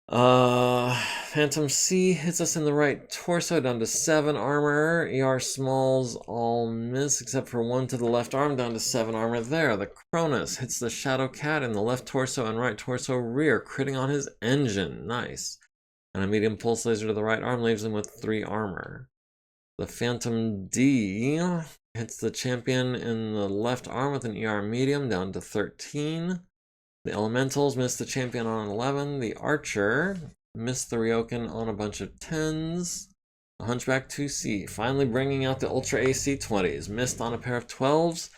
Phantom C hits us in the right torso down to 7 armor. ER smalls all miss except for 1 to the left arm down to 7 armor there. The Cronus hits the Shadow Cat in the left torso and right torso rear, critting on his engine. Nice. And a medium pulse laser to the right arm leaves him with 3 armor. The Phantom D hits the Champion in the left arm with an ER medium down to 13. The Elementals miss the Champion on an 11. The Archer missed the Ryokan on a bunch of 10s. The Hunchback 2C finally bringing out the Ultra AC 20s. Missed on a pair of 12s.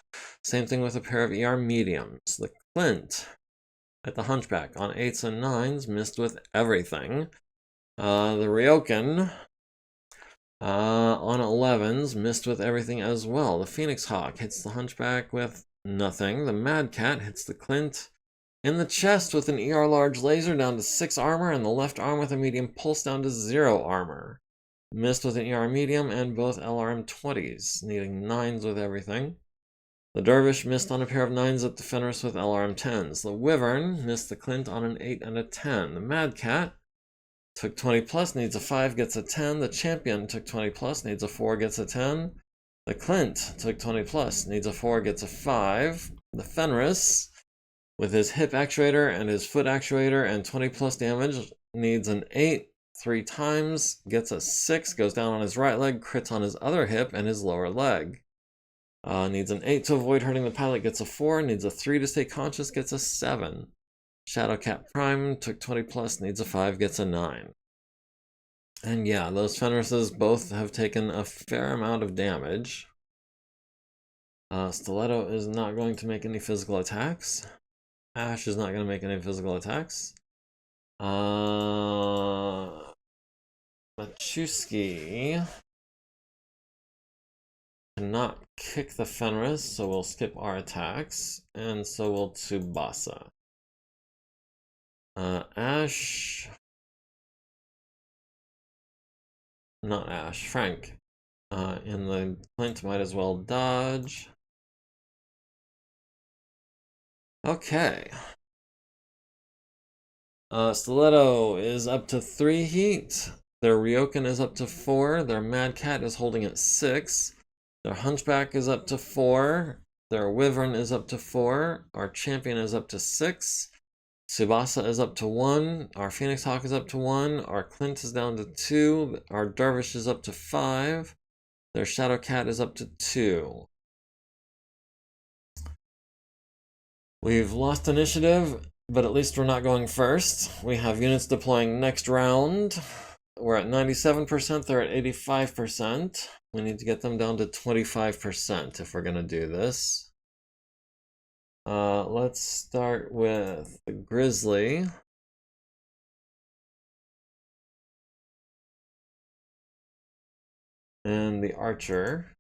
Same thing with a pair of ER mediums. The Clint at the Hunchback on 8s and 9s missed with everything. The Ryokan on 11s missed with everything as well. The Phoenix Hawk hits the Hunchback with nothing. The Mad Cat hits the Clint in the chest with an ER large laser down to 6 armor, and the left arm with a medium pulse down to 0 armor. Missed with an ER medium and both LRM 20s, needing 9s with everything. The Dervish missed on a pair of 9s at the Fenris with LRM 10s. The Wyvern missed the Clint on an 8 and a 10. The Mad Cat took 20 plus, needs a 5, gets a 10. The Champion took 20 plus, needs a 4, gets a 10. The Clint took 20 plus, needs a 4, gets a 5. The Fenris, with his hip actuator and his foot actuator and 20 plus damage, needs an 8 3 times, gets a 6, goes down on his right leg, crits on his other hip and his lower leg. Needs an 8 to avoid hurting the pilot, gets a 4, needs a 3 to stay conscious, gets a 7. Shadow Cat Prime took 20 plus, needs a 5, gets a 9. And yeah, those Fenrises both have taken a fair amount of damage. Stiletto is not going to make any physical attacks. Ash is not going to make any physical attacks. Machuski cannot kick the Fenris, so we'll skip our attacks, and so will Tsubasa. Ash... Not Ash, Frank. In the Clint might as well dodge. Okay. Stiletto is up to 3 heat. Their Ryokan is up to 4. Their Mad Cat is holding at 6. Their Hunchback is up to 4. Their Wyvern is up to 4. Our Champion is up to 6. Tsubasa is up to 1. Our Phoenix Hawk is up to 1. Our Clint is down to 2. Our Dervish is up to 5. Their Shadow Cat is up to 2. We've lost initiative, but at least we're not going first. We have units deploying next round. We're at 97%, they're at 85%. We need to get them down to 25% if we're gonna do this. Let's start with the Grizzly. And the Archer.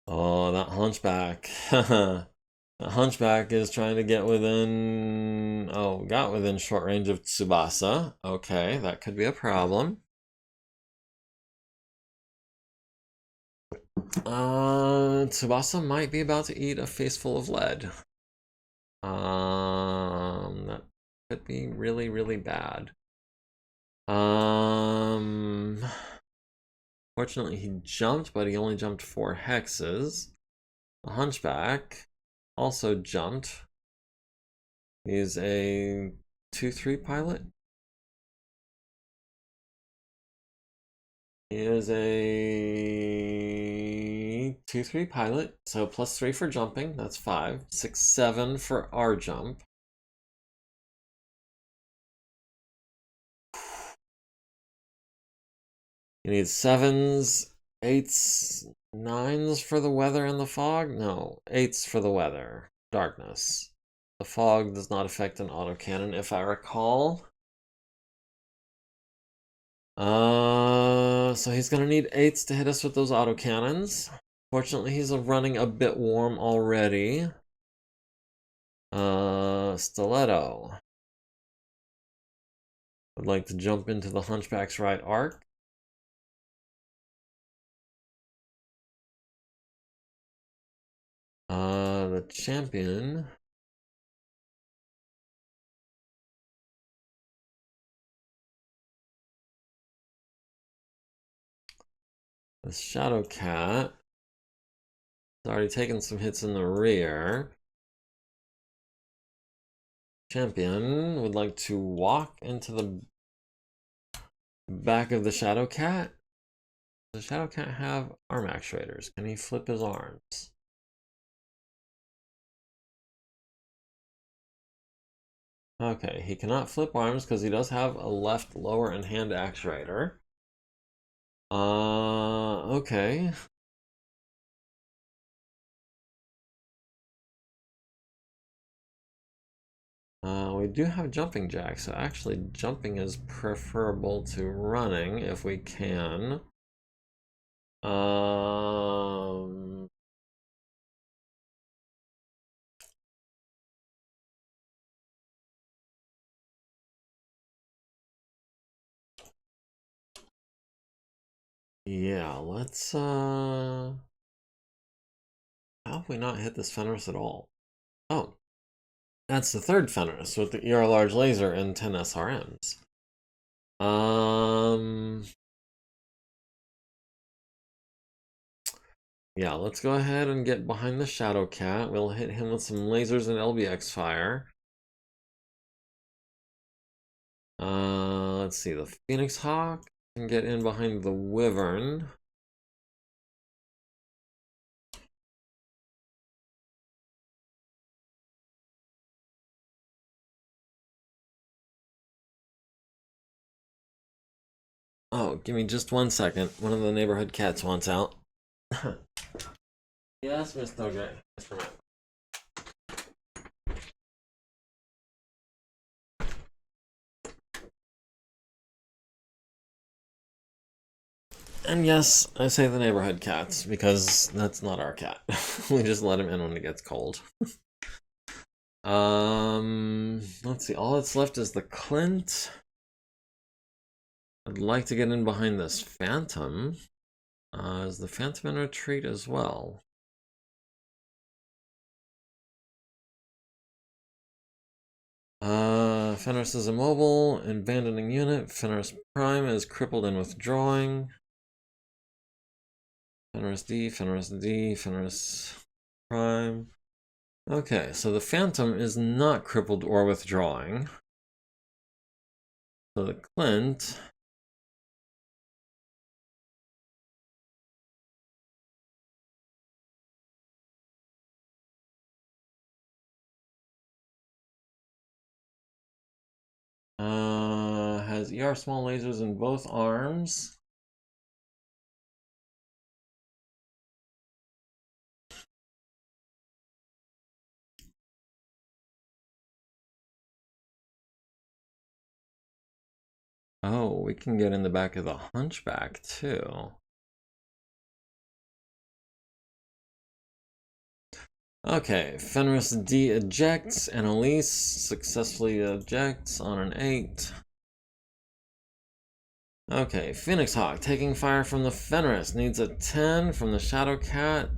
Oh, that Hunchback. The Hunchback is trying to get within... Oh, got within short range of Tsubasa. Okay, that could be a problem. Tsubasa might be about to eat a face full of lead. That could be really, really bad. Fortunately, he jumped, but he only jumped 4 hexes. The Hunchback also jumped. He's a 2-3 pilot. He is a 2-3 pilot, so +3 for jumping, that's 5. 6, 7 for our jump. You need 7s, 8s, 9s for the weather and the fog? No, 8s for the weather. Darkness. The fog does not affect an autocannon, if I recall. So he's gonna need 8s to hit us with those autocannons. Fortunately, he's running a bit warm already. Stiletto. Would like to jump into the Hunchback's right arc. The Champion. The Shadow Cat. It's already taken some hits in the rear. Champion would like to walk into the back of the Shadow Cat. Does the Shadow Cat have arm actuators? Can he flip his arms? Okay, he cannot flip arms because he does have a left lower and hand actuator. Okay. We do have jumping jacks, so actually jumping is preferable to running if we can. Yeah, let's how have we not hit this Fenris at all? Oh, that's the 3rd Fenris with the ER large laser and 10 SRMs. Yeah, let's go ahead and get behind the Shadow Cat. We'll hit him with some lasers and LBX fire. Let's see, the Phoenix Hawk can get in behind the Wyvern. Oh, give me just 1 second. One of the neighborhood cats wants out. Yes, Miss Doggy. Yes, for my And yes, I say the neighborhood cats because that's not our cat. We just let him in when it gets cold. Let's see. All that's left is the Clint. I'd like to get in behind this Phantom. Is the Phantom in retreat as well? Fenris is immobile, abandoning unit. Fenris Prime is crippled and withdrawing. Fenris D, Fenris D, Fenris Prime. Okay, so the Phantom is not crippled or withdrawing. So the Clint has ER small lasers in both arms. Oh, we can get in the back of the Hunchback too. Okay, Fenris D ejects, and Elise successfully ejects on an 8. Okay, Phoenix Hawk taking fire from the Fenris. Needs a 10 from the Shadow Cat.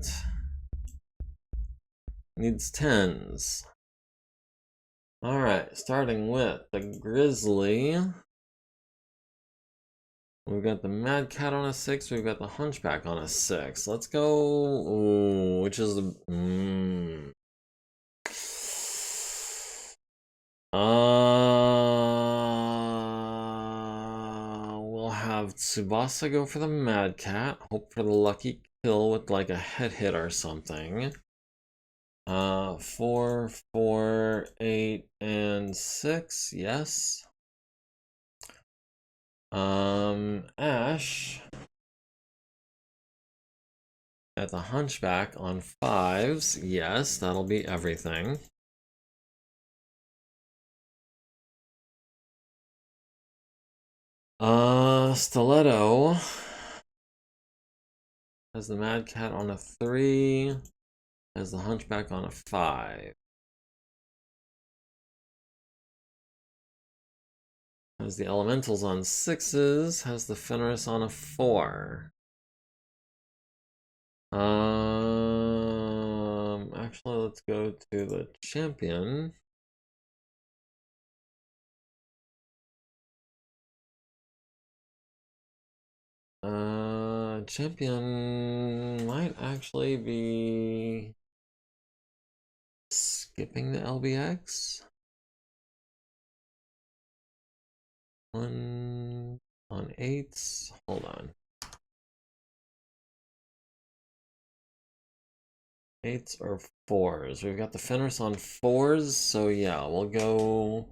Needs 10s. Alright, starting with the Grizzly. We've got the Mad Cat on a 6. We've got the Hunchback on a 6. Let's go. Ooh, which is the. We'll have Tsubasa go for the Mad Cat. Hope for the lucky kill with like a head hit or something. 4, 4, 8, and 6. Yes. Ash at the Hunchback on 5s. Yes, that'll be everything. Stiletto has the Mad Cat on a 3, has the Hunchback on a 5. Has the Elementals on 6s, has the Fenris on a 4. Actually, let's go to the Champion. Champion might actually be skipping the LBX. 1 on 8s. Hold on. 8s or 4s. We've got the Fenris on 4s, so yeah, we'll go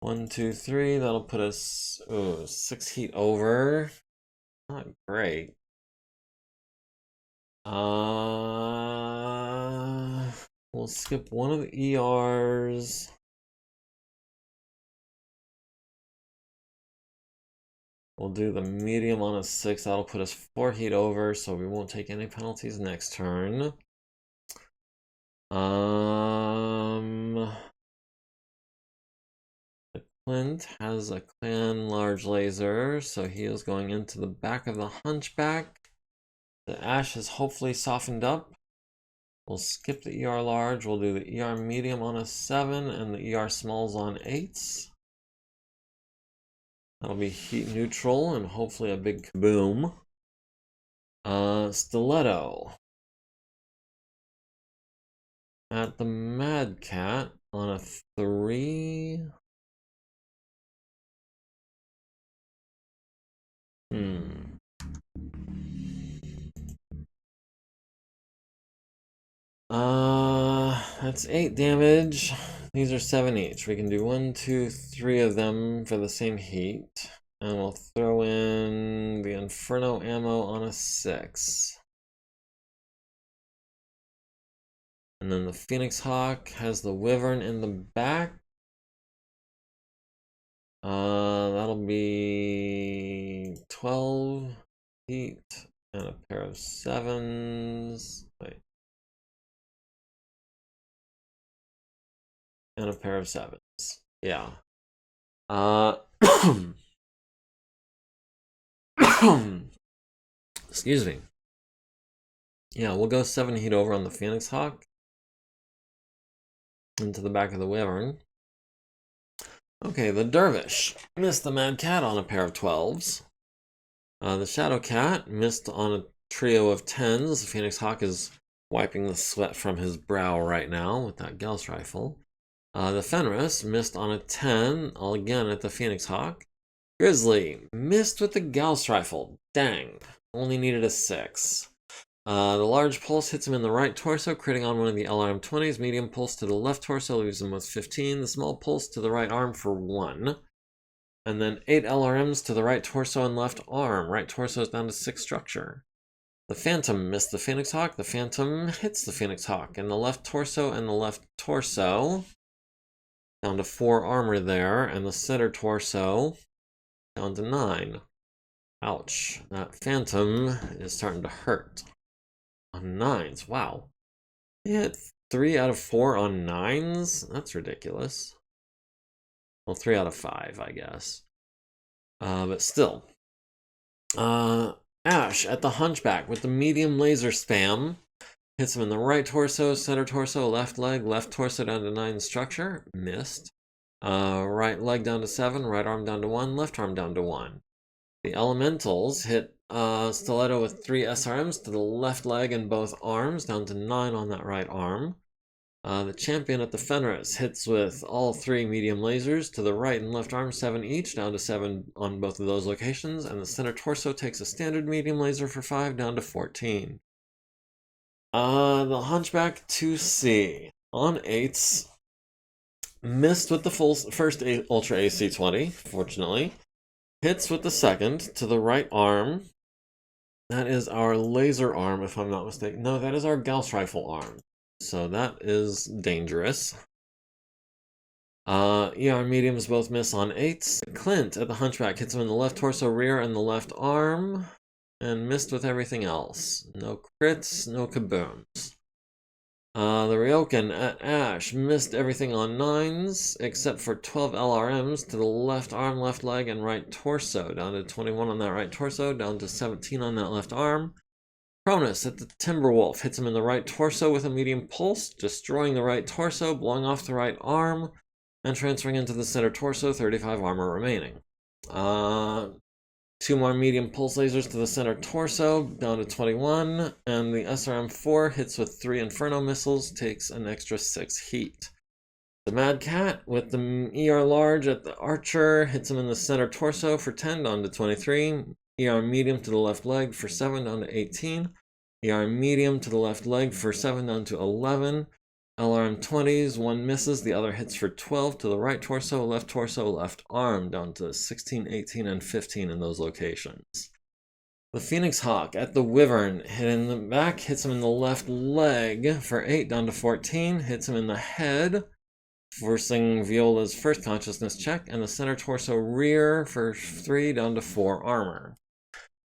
1, 2, 3. That'll put us 6 heat over. Not great. We'll skip one of the ERs. We'll do the medium on a 6. That'll put us 4 heat over, so we won't take any penalties next turn. The Clint has a clan large laser, so he is going into the back of the Hunchback. The Ash has hopefully softened up. We'll skip the ER large. We'll do the ER medium on a 7 and the ER smalls on 8s. That'll be heat neutral and hopefully a big kaboom. Stiletto at the Mad Cat on a 3. That's 8 damage. These are 7 each. We can do 1, 2, 3 of them for the same heat. And we'll throw in the Inferno ammo on a 6. And then the Phoenix Hawk has the Wyvern in the back. That'll be 12 heat, and a pair of 7s. Wait. And a pair of 7s. Yeah. Excuse me. Yeah, we'll go 7 heat over on the Phoenix Hawk. Into the back of the Wyvern. Okay, the Dervish missed the Mad Cat on a pair of 12s. The Shadow Cat missed on a trio of 10s. The Phoenix Hawk is wiping the sweat from his brow right now with that Gauss rifle. The Fenris missed on a 10, all again at the Phoenix Hawk. Grizzly missed with the Gauss rifle. Dang, only needed a 6. The large pulse hits him in the right torso, critting on one of the LRM-20s. Medium pulse to the left torso leaves him with 15. The small pulse to the right arm for 1. And then 8 LRMs to the right torso and left arm. Right torso is down to 6 structure. The Phantom missed the Phoenix Hawk. The Phantom hits the Phoenix Hawk in the left torso and the left torso. Down to 4 armor there. And the center torso down to 9. Ouch. That Phantom is starting to hurt. On 9s, wow. He hit 3 out of 4 on 9s? That's ridiculous. Well, 3 out of 5, I guess. But still. Ash at the Hunchback with the medium laser spam. Hits him in the right torso, center torso, left leg, left torso down to 9 structure. Missed. Right leg down to 7, right arm down to 1, left arm down to 1. The Elementals hit Stiletto with 3 SRMs to the left leg and both arms, down to 9 on that right arm. The Champion at the Fenris hits with all 3 medium lasers to the right and left arm, 7 each, down to 7 on both of those locations. And the center torso takes a standard medium laser for 5, down to 14. The Hunchback 2C on 8s. Missed with the first Ultra AC-20, fortunately. Hits with the second to the right arm. That is our laser arm, if I'm not mistaken. No, that is our Gauss rifle arm. So that is dangerous. ER mediums both miss on 8s. Clint at the Hunchback hits him in the left torso, rear, and the left arm. And missed with everything else. No crits, no kabooms. The Ryokan at Ash missed everything on 9s, except for 12 LRMs to the left arm, left leg, and right torso. Down to 21 on that right torso, down to 17 on that left arm. Cronus at the Timberwolf hits him in the right torso with a medium pulse, destroying the right torso, blowing off the right arm, and transferring into the center torso, 35 armor remaining. 2 more medium pulse lasers to the center torso, down to 21, and the SRM-4 hits with 3 Inferno missiles, takes an extra 6 heat. The Mad Cat with the ER large at the Archer hits him in the center torso for 10, down to 23. ER medium to the left leg for 7, down to 18. ER medium to the left leg for 7, down to 11. LRM-20s, 1 misses, the other hits for 12 to the right torso, left arm, down to 16, 18, and 15 in those locations. The Phoenix Hawk at the Wyvern, hit in the back, hits him in the left leg for 8, down to 14, hits him in the head, forcing Viola's first consciousness check, and the center torso rear for 3, down to 4 armor.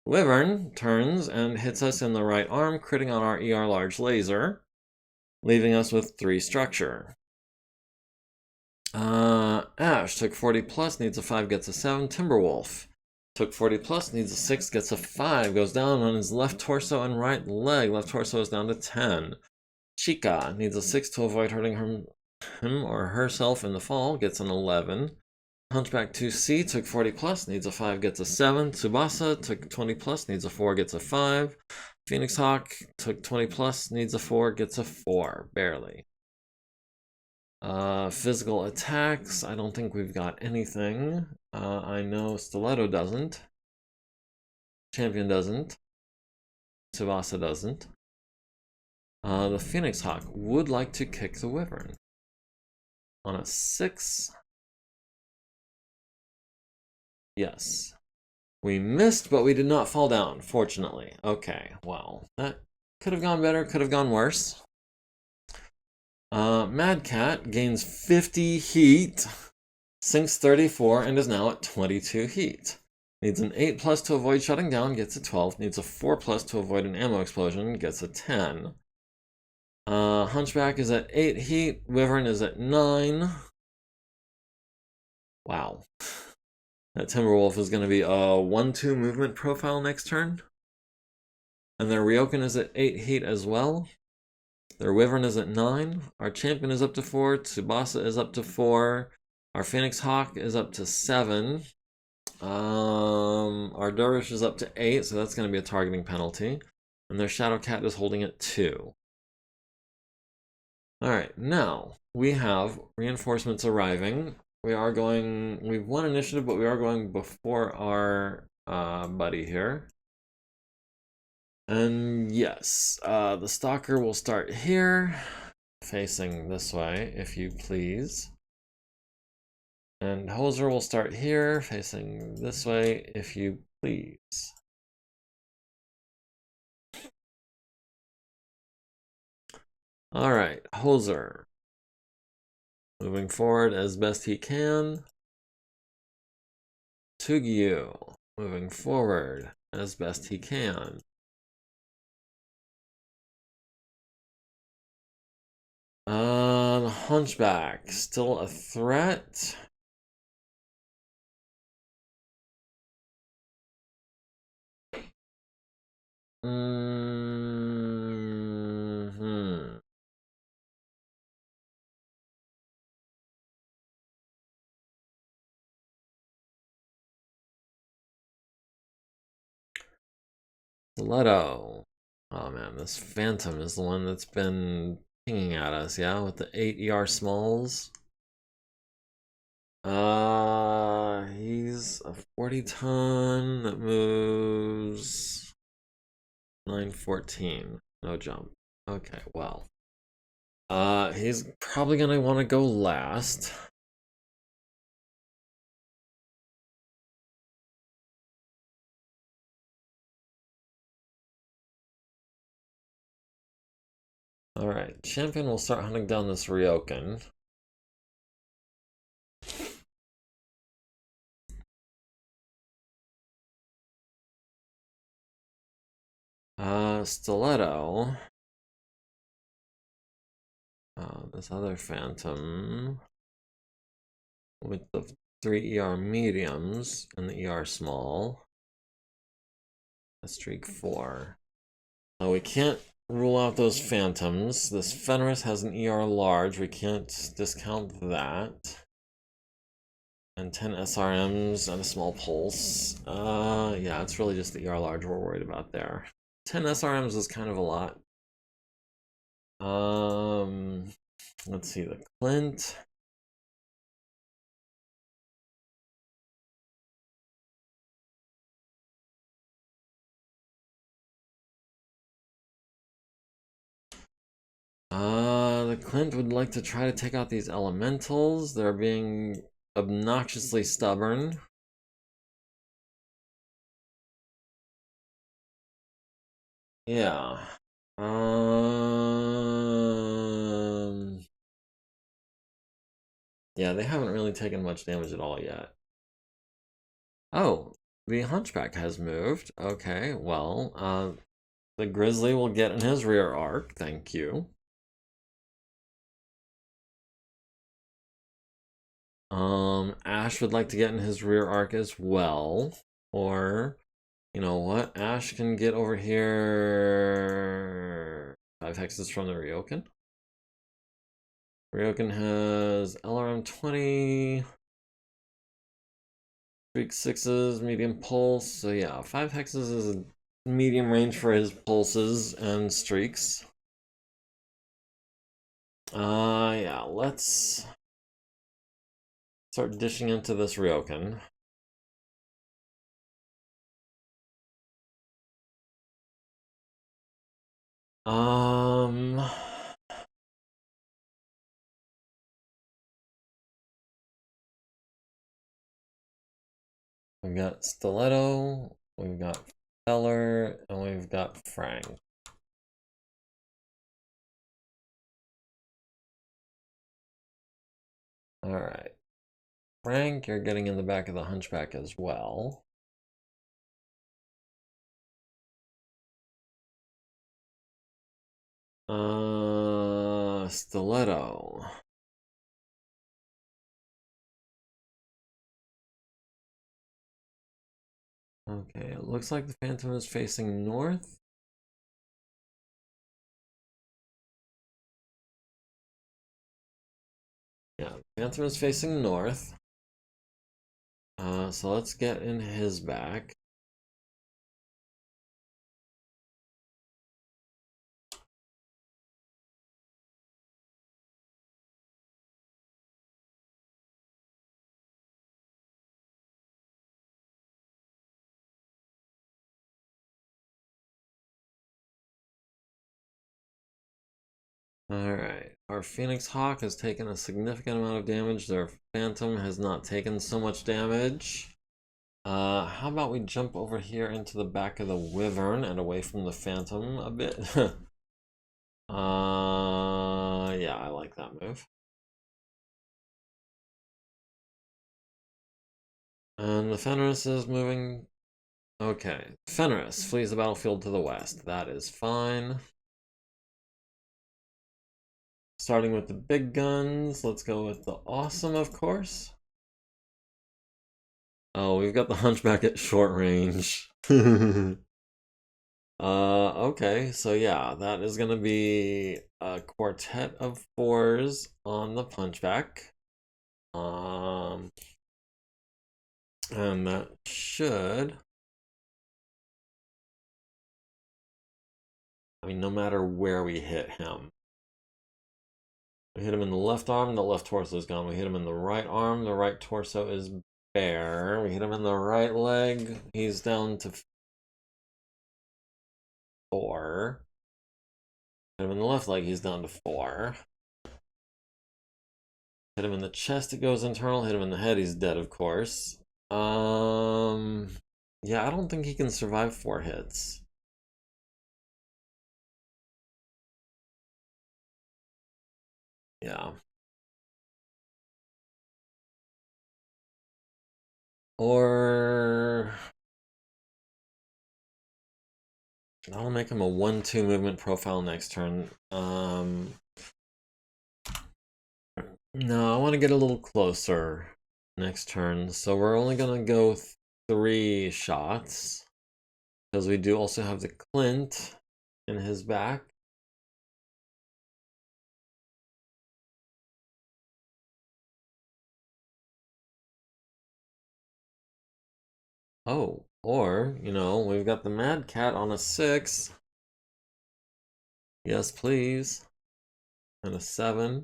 Wyvern turns and hits us in the right arm, critting on our ER large laser, leaving us with 3 structure. Ash took 40 plus, needs a 5, gets a 7. Timberwolf took 40 plus, needs a 6, gets a 5, goes down on his left torso and right leg. Left torso is down to 10. Chica needs a 6 to avoid hurting him or herself in the fall, gets an 11. Hunchback 2C took 40 plus, needs a 5, gets a 7. Tsubasa took 20 plus, needs a 4, gets a 5. Phoenix Hawk took 20 plus, needs a 4, gets a 4, barely. Physical attacks, I don't think we've got anything. I know Stiletto doesn't. Champion doesn't. Tsubasa doesn't. The Phoenix Hawk would like to kick the Wyvern. On a 6. Yes. We missed, but we did not fall down, fortunately. Okay, well, that could have gone better, could have gone worse. Mad Cat gains 50 heat, sinks 34, and is now at 22 heat. Needs an 8+ to avoid shutting down, gets a 12. Needs a 4+ to avoid an ammo explosion, gets a 10. Hunchback is at 8 heat. Wyvern is at 9. Wow. That Timberwolf is going to be a 1-2 movement profile next turn. And their Ryokan is at 8 heat as well. Their Wyvern is at 9. Our Champion is up to 4. Tsubasa is up to 4. Our Phoenix Hawk is up to 7. Our Dervish is up to 8, so that's going to be a targeting penalty. And their Shadow Cat is holding at 2. Alright, now we have reinforcements arriving. We've won initiative, but we are going before our buddy here. And yes, the Stalker will start here, facing this way, if you please. And Hoser will start here, facing this way, if you please. Alright, Hoser. Moving forward as best he can. Tugyu. Moving forward as best he can. Hunchback. Still a threat. Stiletto. Oh man, this Phantom is the one that's been pinging at us, yeah? With the 8 ER smalls. He's a 40-ton that moves 914. No jump. Okay, well. He's probably gonna want to go last. Alright, Champion will start hunting down this Ryokan. Stiletto. This other Phantom with the 3 ER mediums and the ER small. A streak 4. We can't rule out those Phantoms. This Fenris has an ER large. We can't discount that. And 10 SRMs and a small pulse. Yeah, it's really just the ER large we're worried about there. 10 SRMs is kind of a lot. Let's see, the Clint. The Clint would like to try to take out these elementals. They're being obnoxiously stubborn. Yeah. Yeah, they haven't really taken much damage at all yet. Oh, the Hunchback has moved. Okay, well, the Grizzly will get in his rear arc. Thank you. Ash would like to get in his rear arc as well. Or, you know what? Ash can get over here. 5 hexes from the Ryokan. Ryokan has LRM 20. Streak 6s, medium pulse. So yeah, 5 hexes is a medium range for his pulses and streaks. Yeah, let's start dishing into this Ryokan. We've got Stiletto, we've got Feller, and we've got Frank. Alright. Frank, you're getting in the back of the Hunchback as well. Stiletto. Okay, it looks like the Phantom is facing north. Yeah, the Phantom is facing north. So let's get in his back. Alright, our Phoenix Hawk has taken a significant amount of damage. Their Phantom has not taken so much damage. How about we jump over here into the back of the Wyvern and away from the Phantom a bit? Yeah, I like that move. And the Fenris is moving. Okay, Fenris flees the battlefield to the west. That is fine. Starting with the big guns, let's go with the awesome, of course. Oh, we've got the Hunchback at short range. Okay, so yeah, that is gonna be a quartet of 4s on the Punchback. And that should... I mean, no matter where we hit him. We hit him in the left arm, the left torso is gone. We hit him in the right arm, the right torso is bare. We hit him in the right leg, he's down to 4. Hit him in the left leg, he's down to 4. Hit him in the chest, it goes internal. Hit him in the head, he's dead, of course. Yeah, I don't think he can survive 4 hits. Yeah. Or... I'll make him a 1-2 movement profile next turn. No, I want to get a little closer next turn. So we're only going to go 3 shots. Because we do also have the Clint in his back. Oh, or, you know, we've got the Mad Cat on a 6. Yes, please. And a 7.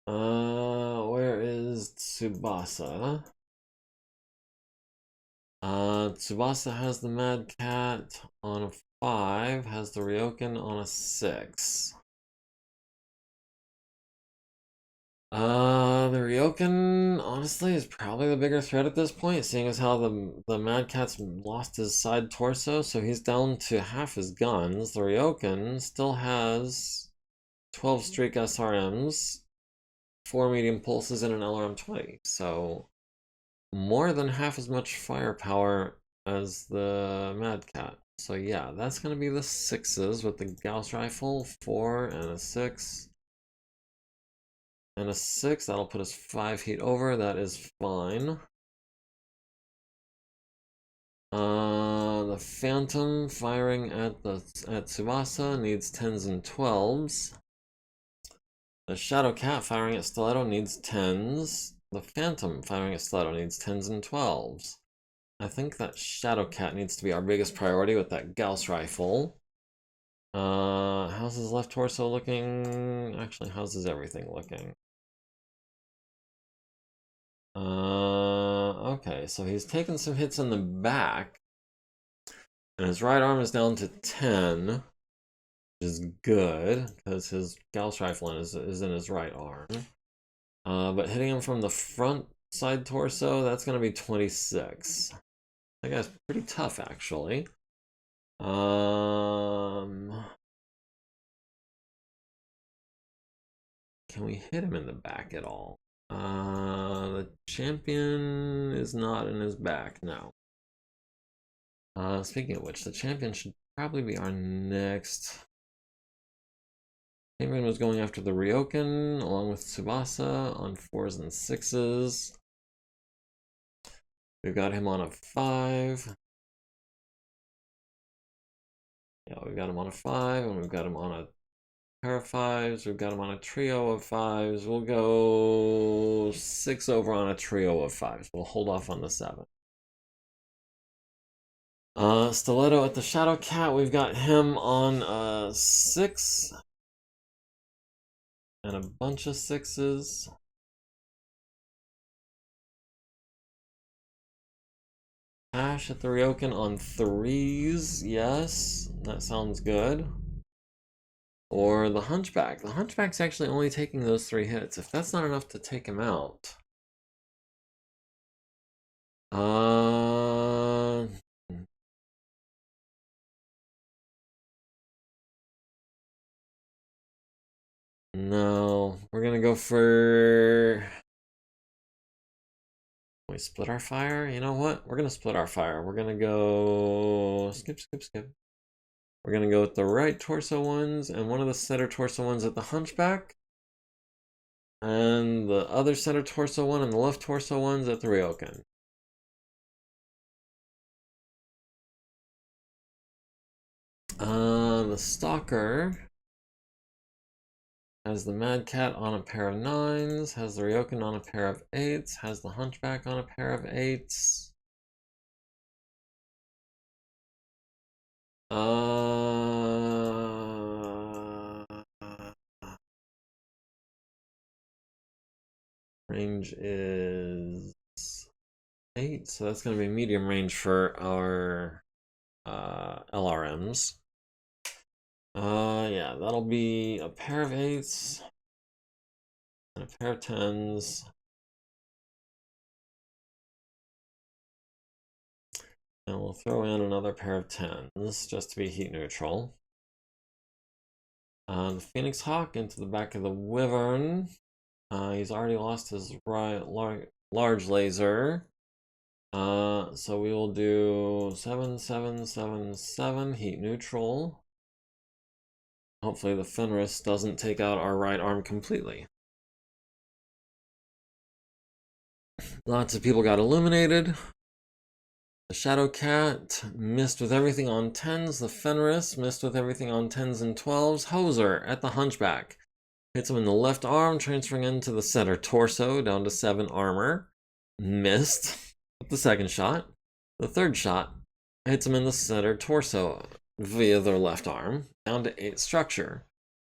Where is Tsubasa? Tsubasa has the Mad Cat on a 5, has the Ryokan on a 6. The Ryokan, honestly, is probably the bigger threat at this point, seeing as how the Mad Cat's lost his side torso, so he's down to half his guns. The Ryokan still has 12 streak SRMs, 4 medium pulses, and an LRM-20, so more than half as much firepower as the Mad Cat. So yeah, that's going to be the 6s with the Gauss Rifle, 4 and a 6. And a 6, that'll put us 5 heat over, that is fine. The Phantom firing at Tsubasa needs 10s and 12s. The Shadow Cat firing at Stiletto needs 10s. The Phantom firing at Stiletto needs 10s and 12s. I think that Shadow Cat needs to be our biggest priority with that Gauss Rifle. How's his left torso looking? Actually, how's his everything looking? Okay, so he's taken some hits in the back. And his right arm is down to 10, which is good, because his Gauss Rifle is in his right arm. But hitting him from the front side torso, that's going to be 26. That guy's pretty tough, actually. Can we hit him in the back at all? The champion is not in his back, no. Speaking of which, the champion should probably be our next. Champion was going after the Ryokan along with Tsubasa on 4s and 6s. We've got him on a 5. Yeah, we've got him on a 5, and we've got him on a pair of 5s. We've got him on a trio of 5s. We'll go 6 over on a trio of 5s. We'll hold off on the 7. Stiletto at the Shadow Cat. We've got him on a 6. And a bunch of 6s. Ash at the Ryokan on 3s. Yes, that sounds good. Or the Hunchback. The Hunchback's actually only taking those 3 hits. If that's not enough to take him out. No, we're gonna go for... Can we split our fire? You know what? We're gonna split our fire. We're gonna go... Skip. We're gonna go with the right torso ones and one of the center torso ones at the Hunchback. And the other center torso one and the left torso ones at the Ryokan. The Stalker has the Mad Cat on a pair of 9s, has the Ryokan on a pair of 8s, has the Hunchback on a pair of 8s. Range is 8, so that's going to be medium range for our LRMs. Yeah, that'll be a pair of 8s and a pair of 10s. And we'll throw in another pair of 10s just to be heat neutral. The Phoenix Hawk into the back of the Wyvern. He's already lost his large laser. So we will do 7, 7, 7, 7, heat neutral. Hopefully the Fenris doesn't take out our right arm completely. Lots of people got illuminated. The Shadow Cat missed with everything on 10s. The Fenris missed with everything on 10s and 12s. Hoser at the Hunchback. Hits him in the left arm, transferring into the center torso, down to 7 armor. Missed with the second shot. The third shot hits him in the center torso via their left arm, down to 8 structure.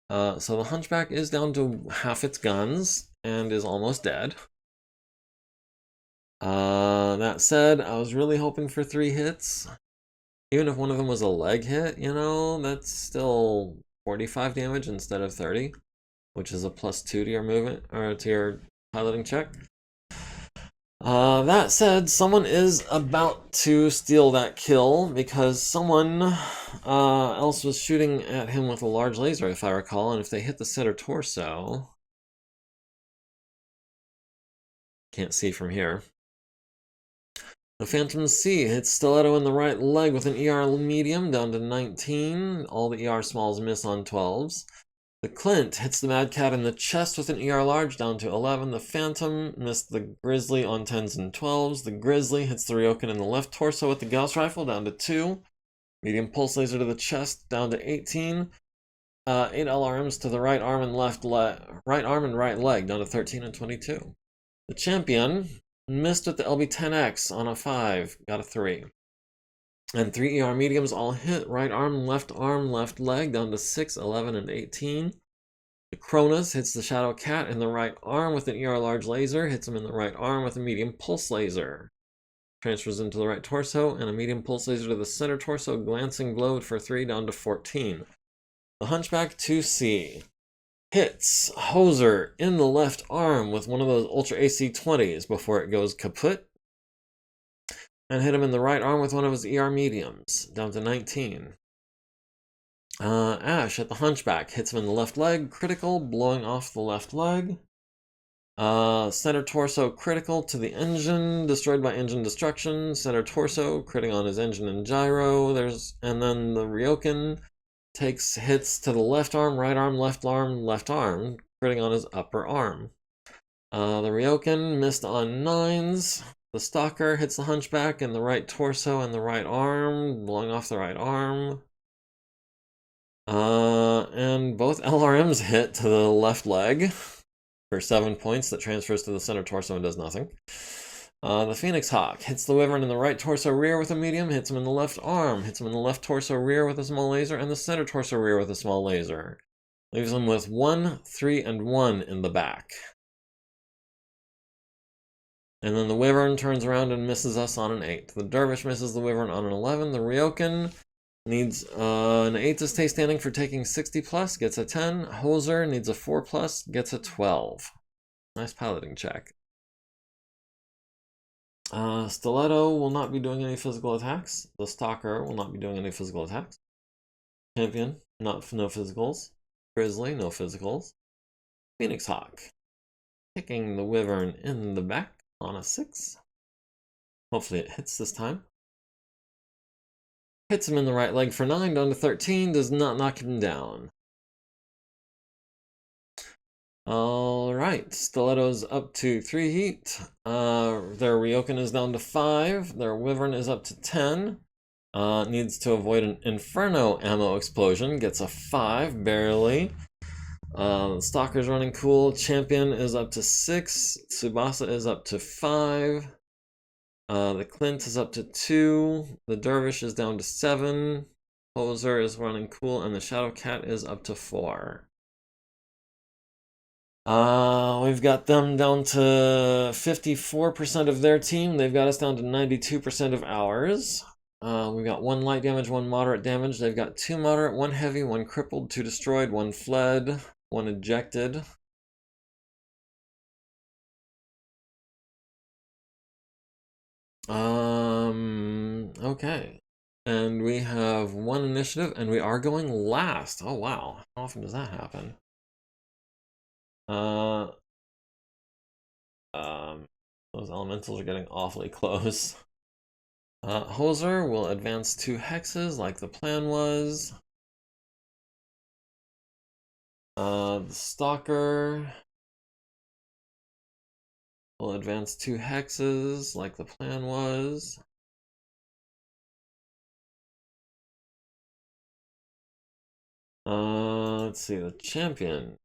So the Hunchback is down to half its guns and is almost dead. That said, I was really hoping for 3 hits. Even if one of them was a leg hit, you know, that's still 45 damage instead of 30, which is a +2 to your movement, or to your piloting check. That said, someone is about to steal that kill because someone else was shooting at him with a large laser, if I recall, and if they hit the center torso... Can't see from here. The Phantom C hits Stiletto in the right leg with an ER medium down to 19. All the ER smalls miss on 12s. The Clint hits the Mad Cat in the chest with an ER large down to 11. The Phantom missed the Grizzly on 10s and 12s. The Grizzly hits the Ryokan in the left torso with the Gauss Rifle down to 2. Medium Pulse Laser to the chest down to 18. 8 LRMs to the right arm and right leg down to 13 and 22. The Champion missed with the LB-10X on a 5, got a 3. And 3 ER mediums all hit right arm, left leg down to 6, 11, and 18. The Cronus hits the Shadow Cat in the right arm with an ER large laser, hits him in the right arm with a medium pulse laser. Transfers into the right torso, and a medium pulse laser to the center torso, glancing glowed for 3 down to 14. The Hunchback 2C hits Hoser in the left arm with one of those Ultra AC-20s before it goes kaput, and hit him in the right arm with one of his ER mediums, down to 19. Ash at the Hunchback hits him in the left leg, critical, blowing off the left leg. Center torso critical to the engine, destroyed by engine destruction. Center torso critting on his engine and gyro. And then the Ryokan takes hits to the left arm, left arm, critting on his upper arm. The Ryokan missed on 9s. The Stalker hits the Hunchback in the right torso and the right arm, blowing off the right arm. And both LRMs hit to the left leg for 7 points. That transfers to the center torso and does nothing. The Phoenix Hawk hits the Wyvern in the right torso rear with a medium, hits him in the left arm, hits him in the left torso rear with a small laser, and the center torso rear with a small laser. Leaves him with 1, 3, and 1 in the back. And then the Wyvern turns around and misses us on an 8. The Dervish misses the Wyvern on an 11. The Ryokan needs an 8 to stay standing for taking 60 plus, gets a 10. Hoser needs a 4 plus, gets a 12. Nice piloting check. Stiletto will not be doing any physical attacks. The Stalker will not be doing any physical attacks. Champion, no physicals. Grizzly, no physicals. Phoenix Hawk, kicking the Wyvern in the back on a 6. Hopefully it hits this time. Hits him in the right leg for 9, down to 13, does not knock him down. Alright, Stiletto's up to 3 heat. Their Ryokan is down to 5. Their Wyvern is up to 10. Needs to avoid an Inferno ammo explosion. Gets a 5, barely. Stalker's running cool. Champion is up to 6. Tsubasa is up to 5. The Clint is up to 2. The Dervish is down to 7. Hoser is running cool. And the Shadow Cat is up to 4. We've got them down to 54% of their team. They've got us down to 92% of ours. We've got 1 light damage, 1 moderate damage. They've got 2 moderate, 1 heavy, 1 crippled, 2 destroyed, 1 fled, 1 ejected. Okay. And we have 1 initiative, and we are going last. Oh, wow. How often does that happen? Those elementals are getting awfully close. Hoser will advance 2 hexes like the plan was. The Stalker will advance 2 hexes like the plan was. Let's see, the Champion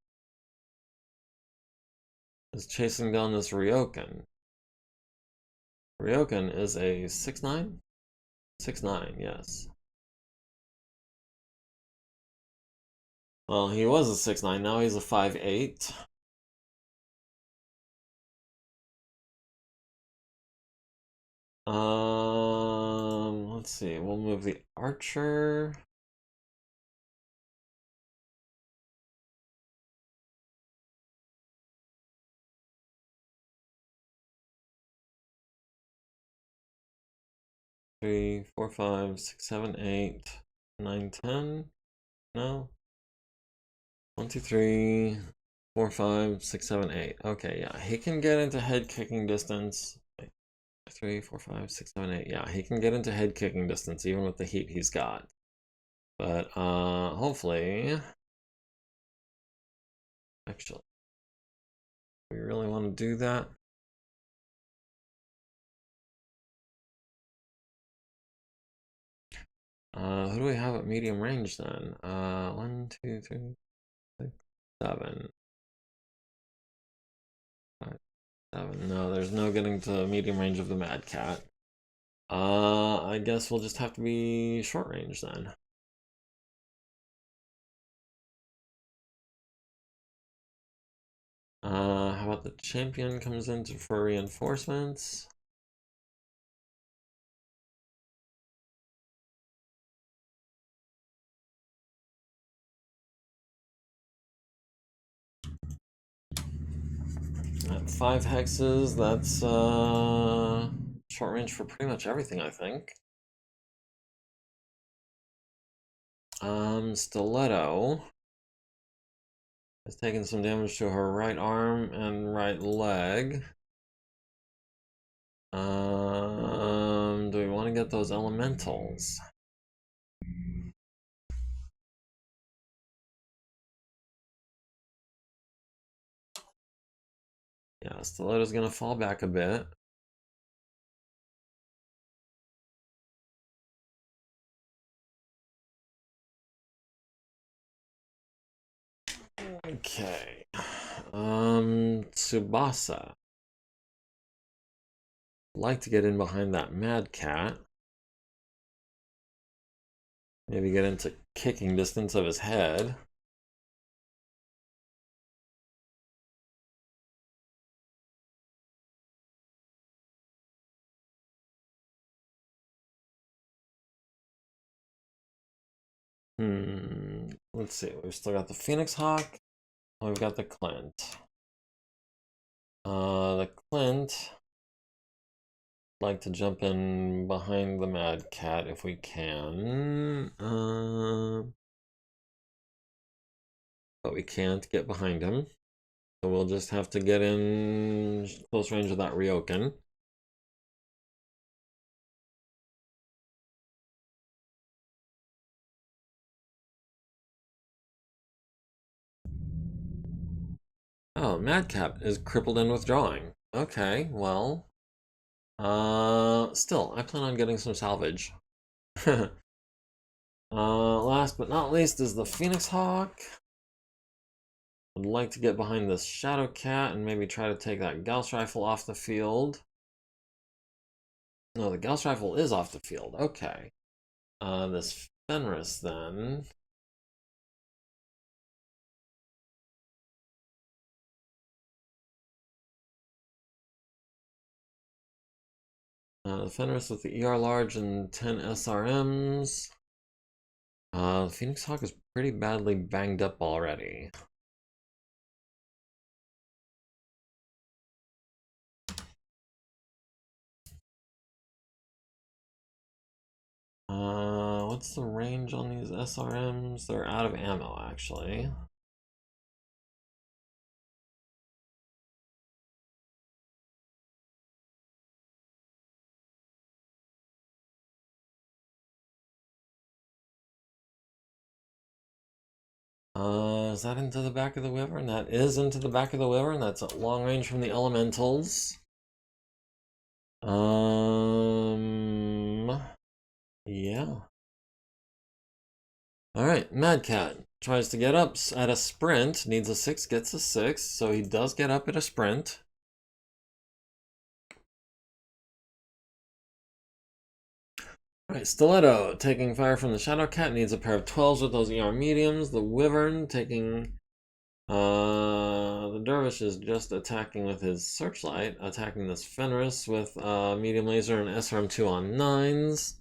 is chasing down this Ryokan. Ryokan is a 6'9"? 6'9", yes. Well, he was a 6'9", now he's a 5'8". Let's see, we'll move the Archer. Three, 4, 5, 6, 7, 8, 9, 10. No. 1, 2, 3, 4, 5, 6, 7, 8. Okay, yeah, he can get into head kicking distance. 3, 4, 5, 6, 7, 8. Yeah, he can get into head kicking distance even with the heat he's got. But hopefully, actually, we really want to do that. Who do we have at medium range then? 1, 2, 3, 6, 7. 5, 7. No, there's no getting to medium range of the Mad Cat. I guess we'll just have to be short range then. How about the Champion comes in for reinforcements? At 5 hexes, that's short range for pretty much everything, I think. Stiletto It's taking some damage to her right arm and right leg. Do we want to get those elementals? Yeah, Stiletto's gonna fall back a bit. Okay. Tsubasa. Like to get in behind that mad cat. Maybe get into kicking distance of his head. Let's see. We've still got the Phoenix Hawk. We've got the Clint. The Clint. Like to jump in behind the Mad Cat if we can. But we can't get behind him. So we'll just have to get in close range of that Ryokan. Oh, Madcap is crippled and withdrawing. Okay, well. Still, I plan on getting some salvage. Last but not least is the Phoenix Hawk. Would like to get behind this Shadow Cat and maybe try to take that Gauss Rifle off the field. No, the Gauss Rifle is off the field. Okay. This Fenris then. The Fenris with the ER large and 10 SRMs. The Phoenix Hawk is pretty badly banged up already. What's the range on these SRMs? They're out of ammo, actually. Is that into the back of the Wyvern? That is into the back of the Wyvern. That's at long range from the Elementals. Yeah. Alright, Mad Cat tries to get up at a sprint, needs a 6, gets a 6, so he does get up at a sprint. Alright, Stiletto taking fire from the Shadow Cat, needs a pair of 12s with those ER mediums. The Wyvern taking... the Dervish is just attacking with his Searchlight, attacking this Fenris with medium laser and SRM2 on 9s.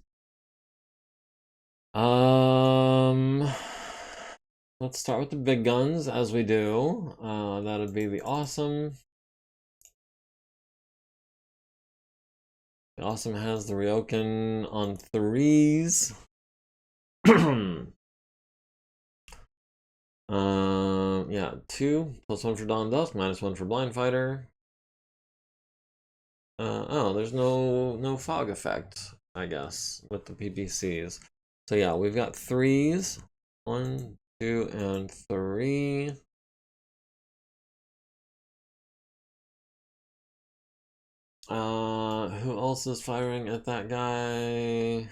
Let's start with the big guns, as we do. That'd be the Awesome. The Awesome has the Ryokan on 3s. Yeah, 2 plus 1 for Dawn Dusk, minus 1 for Blind Fighter. Oh, there's no fog effect, I guess, with the PPCs. So yeah, we've got 3s. 1, 2, and 3. Who else is firing at that guy?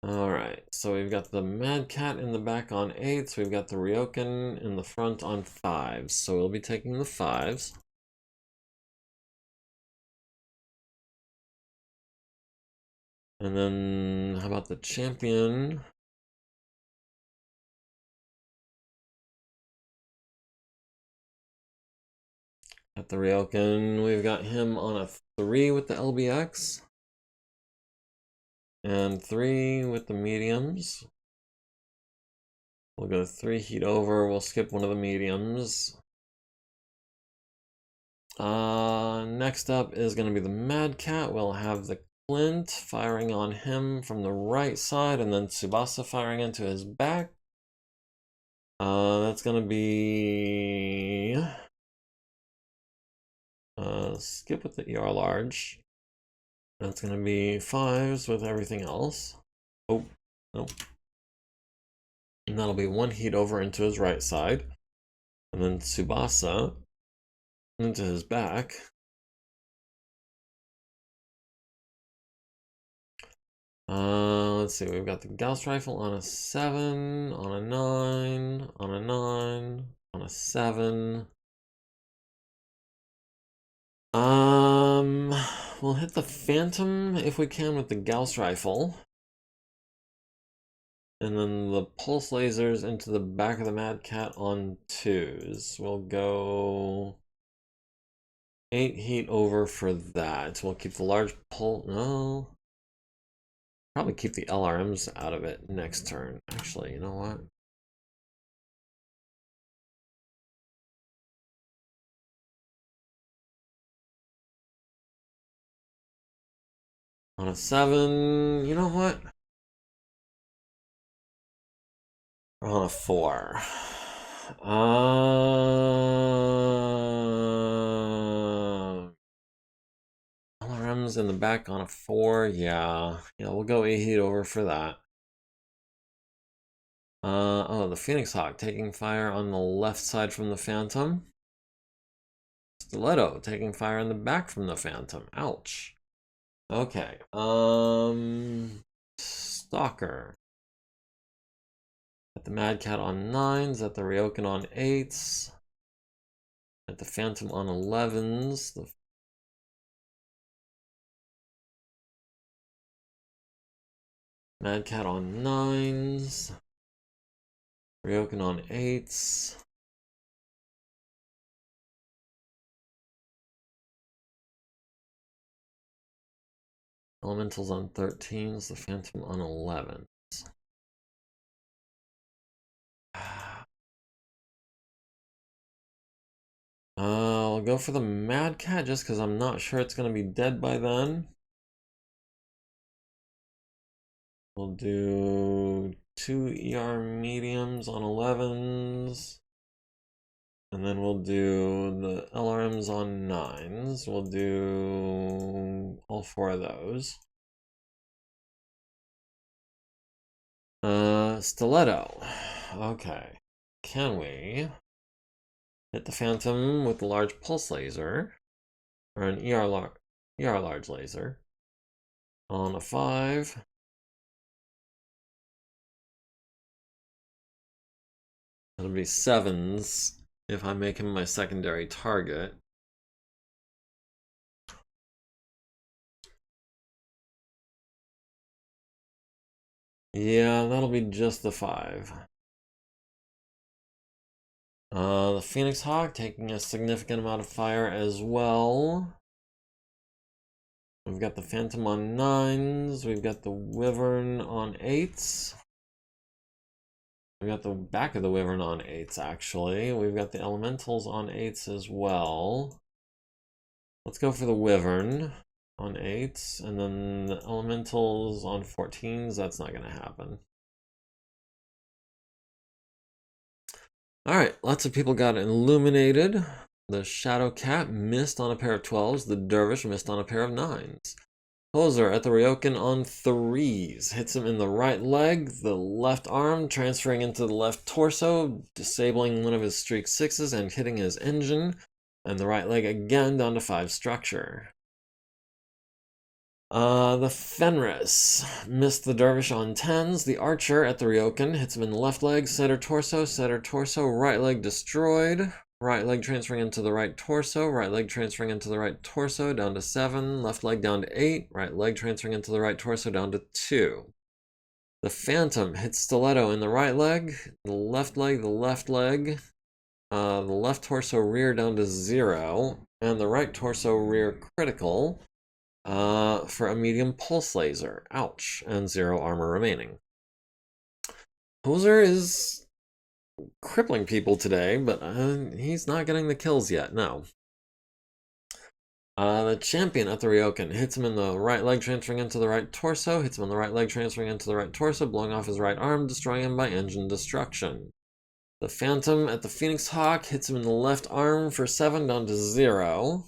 Alright, so we've got the Mad Cat in the back on 8s, we've got the Ryokan in the front on 5s, so we'll be taking the 5s. And then, how about the Champion? At the Ryokan, we've got him on a 3 with the LBX. And 3 with the mediums. We'll go 3 heat over. We'll skip one of the mediums. Next up is going to be the Mad Cat. We'll have the Clint firing on him from the right side, and then Tsubasa firing into his back. That's going to be... skip with the ER large. That's going to be 5s with everything else. Oh, nope. And that'll be 1 heat over into his right side. And then Tsubasa into his back. Let's see, we've got the Gauss Rifle on a 7, on a 9, on a 9, on a 7. We'll hit the Phantom if we can with the Gauss Rifle. And then the Pulse Lasers into the back of the Mad Cat on 2s. We'll go 8 heat over for that. We'll keep the large pulse. No. Probably keep the LRMs out of it next turn. Actually, you know what? On a 7, you know what? On a 4. LRMs in the back on a 4. Yeah, we'll go 8 heat over for that. Oh, the Phoenix Hawk taking fire on the left side from the Phantom. Stiletto taking fire in the back from the Phantom. Ouch. Okay. Stalker. At the Mad Cat on 9s, at the Ryokan on 8s, at the Phantom on 11s, the Mad Cat on 9s, Ryokan on 8s. Elementals on 13s, the Phantom on 11s. I'll go for the Mad Cat just because I'm not sure it's going to be dead by then. We'll do 2 ER mediums on 11s. And then we'll do the LRMs on 9s. We'll do all 4 of those. Stiletto. Okay. Can we hit the Phantom with the large pulse laser? Or an ER large laser. On a 5. It'll be 7s if I make him my secondary target. Yeah, that'll be just the 5. The Phoenix Hawk taking a significant amount of fire as well. We've got the Phantom on 9s. We've got the Wyvern on 8s. We've got the back of the Wyvern on 8s, actually. We've got the Elementals on 8s as well. Let's go for the Wyvern on 8s, and then the Elementals on 14s. That's not going to happen. Alright, lots of people got illuminated. The Shadow Cat missed on a pair of 12s. The Dervish missed on a pair of 9s. Hoser at the Ryokan on 3s. Hits him in the right leg, the left arm, transferring into the left torso, disabling one of his streak 6s and hitting his engine. And the right leg again down to 5 structure. The Fenris missed the Dervish on 10s. The Archer at the Ryokan hits him in the left leg, center torso, right leg destroyed. Right leg transferring into the right torso, right leg transferring into the right torso, down to 7, left leg down to 8, right leg transferring into the right torso, down to 2. The Phantom hits Stiletto in the right leg, the left leg, the left torso rear down to 0, and the right torso rear critical for a medium pulse laser. Ouch, and 0 armor remaining. Hoser is crippling people today, but he's not getting the kills yet, no. The champion at the Ryokan hits him in the right leg, transferring into the right torso, hits him in the right leg, transferring into the right torso, blowing off his right arm, destroying him by engine destruction. The Phantom at the Phoenix Hawk hits him in the left arm for 7, down to 0.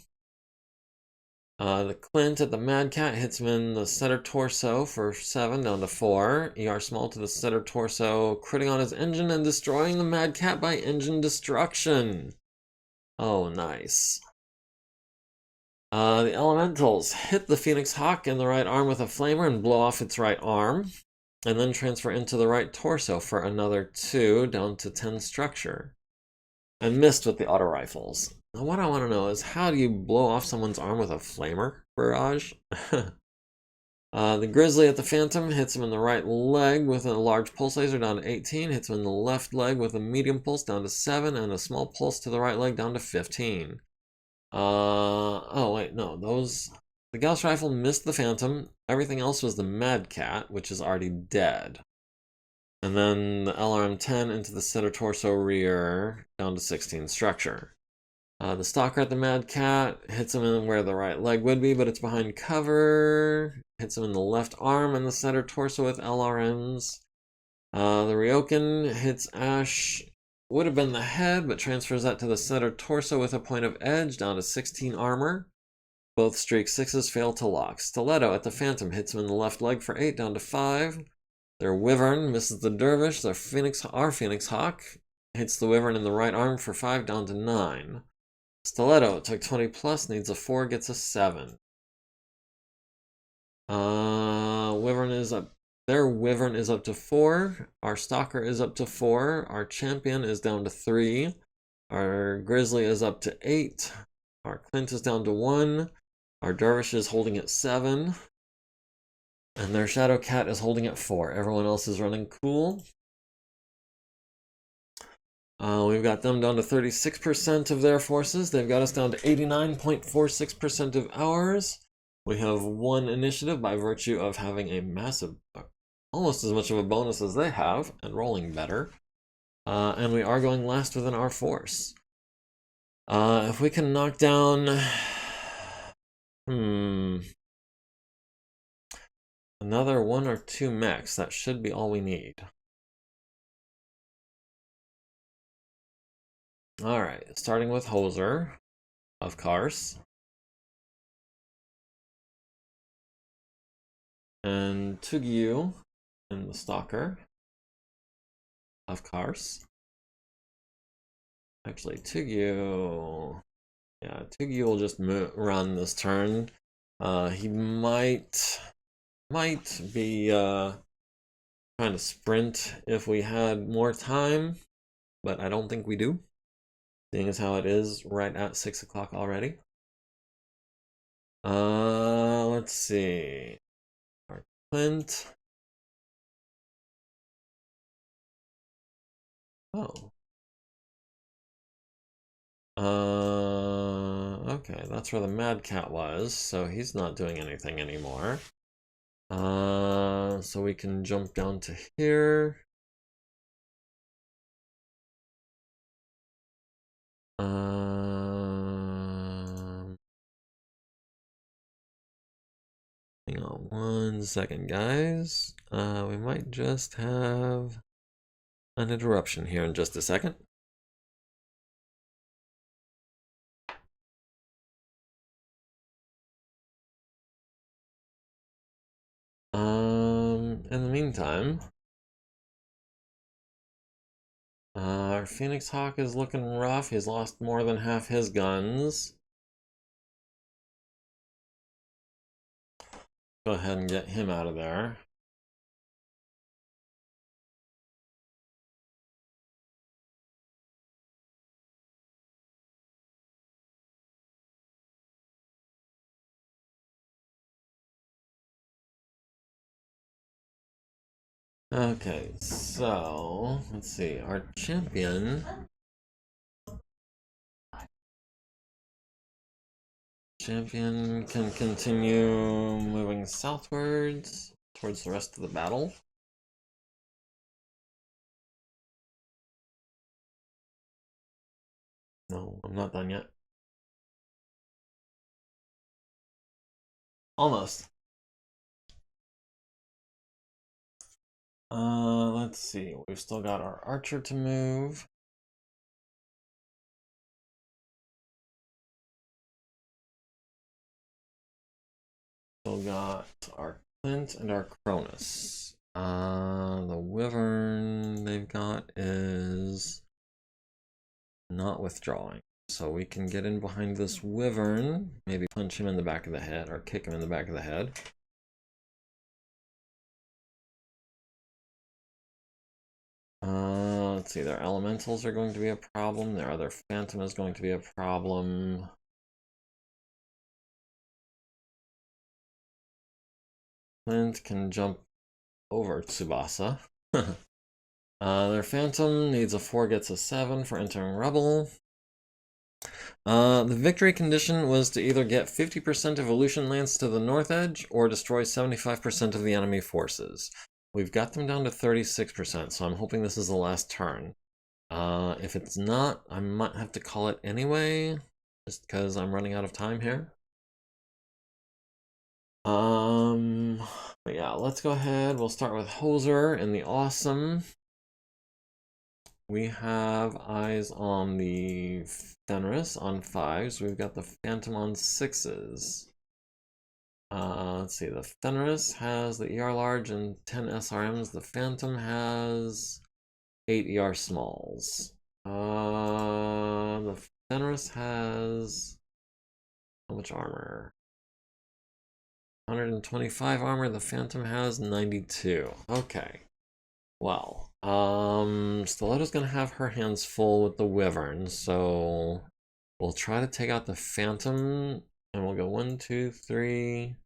The Clint at the Mad Cat hits him in the center torso for 7, down to 4. ER Small to the center torso, critting on his engine and destroying the Mad Cat by engine destruction. Oh, nice. The Elementals hit the Phoenix Hawk in the right arm with a flamer and blow off its right arm, and then transfer into the right torso for another 2, down to 10 structure. And missed with the auto rifles. Now what I want to know is, how do you blow off someone's arm with a flamer barrage? The Grizzly at the Phantom hits him in the right leg with a large pulse laser, down to 18. Hits him in the left leg with a medium pulse, down to 7, and a small pulse to the right leg, down to 15. Oh wait, no, the Gauss Rifle missed the Phantom. Everything else was the Mad Cat, which is already dead. And then the LRM-10 into the center torso rear, down to 16 structure. The Stalker at the Mad Cat hits him in where the right leg would be, but it's behind cover. Hits him in the left arm and the center torso with LRMs. The Ryokan hits Ash, would have been the head, but transfers that to the center torso with a point of edge, down to 16 armor. Both streak 6s fail to lock. Stiletto at the Phantom hits him in the left leg for 8, down to 5. Their Wyvern misses the Dervish. Our Phoenix Hawk hits the Wyvern in the right arm for 5, down to 9. Stiletto took 20 plus, needs a 4, gets a 7. Wyvern is up. Their Wyvern is up to 4. Our Stalker is up to 4. Our Champion is down to 3. Our Grizzly is up to 8. Our Clint is down to 1. Our Dervish is holding at 7. And their Shadow Cat is holding at 4. Everyone else is running cool. We've got them down to 36% of their forces. They've got us down to 89.46% of ours. We have 1 initiative by virtue of having a massive, almost as much of a bonus as they have, and rolling better. And we are going last within our force. If we can knock down... another 1 or 2 mechs, that should be all we need. Alright, starting with Hoser, of course. And Tugyu and the Stalker, of course. Actually, Tugyu will just run this turn. He might be trying to sprint if we had more time, but I don't think we do, seeing as how it is right at 6 o'clock already. Let's see. Our Clint. Oh. Okay, that's where the Mad Cat was, so he's not doing anything anymore. So we can jump down to here. Hang on 1 second, guys. We might just have an interruption here in just a second. In the meantime, our Phoenix Hawk is looking rough. He's lost more than half his guns. Go ahead and get him out of there. Okay, so let's see. Our champion can continue moving southwards towards the rest of the battle. No, I'm not done yet. Almost. Let's see. We've still got our archer to move. Still got our Clint and our Cronus. The Wyvern they've got is not withdrawing. So we can get in behind this Wyvern, maybe punch him in the back of the head or kick him in the back of the head. Let's see, their elementals are going to be a problem. Their other phantom is going to be a problem. Clint can jump over Tsubasa. Their phantom needs a 4, gets a 7 for entering Rebel. The victory condition was to either get 50% evolution lance to the north edge or destroy 75% of the enemy forces. We've got them down to 36%, so I'm hoping this is the last turn. If it's not, I might have to call it anyway, just because I'm running out of time here. But yeah, let's go ahead. We'll start with Hoser and the Awesome. We have eyes on the Fenris on 5s. We've got the Phantom on 6s. Let's see, the Fenris has the ER large and 10 SRMs. The Phantom has 8 ER smalls. The Fenris has how much armor? 125 armor. The Phantom has 92. Okay. Well, Stiletto's gonna have her hands full with the Wyvern, so we'll try to take out the Phantom, and we'll go 1, 2, 3.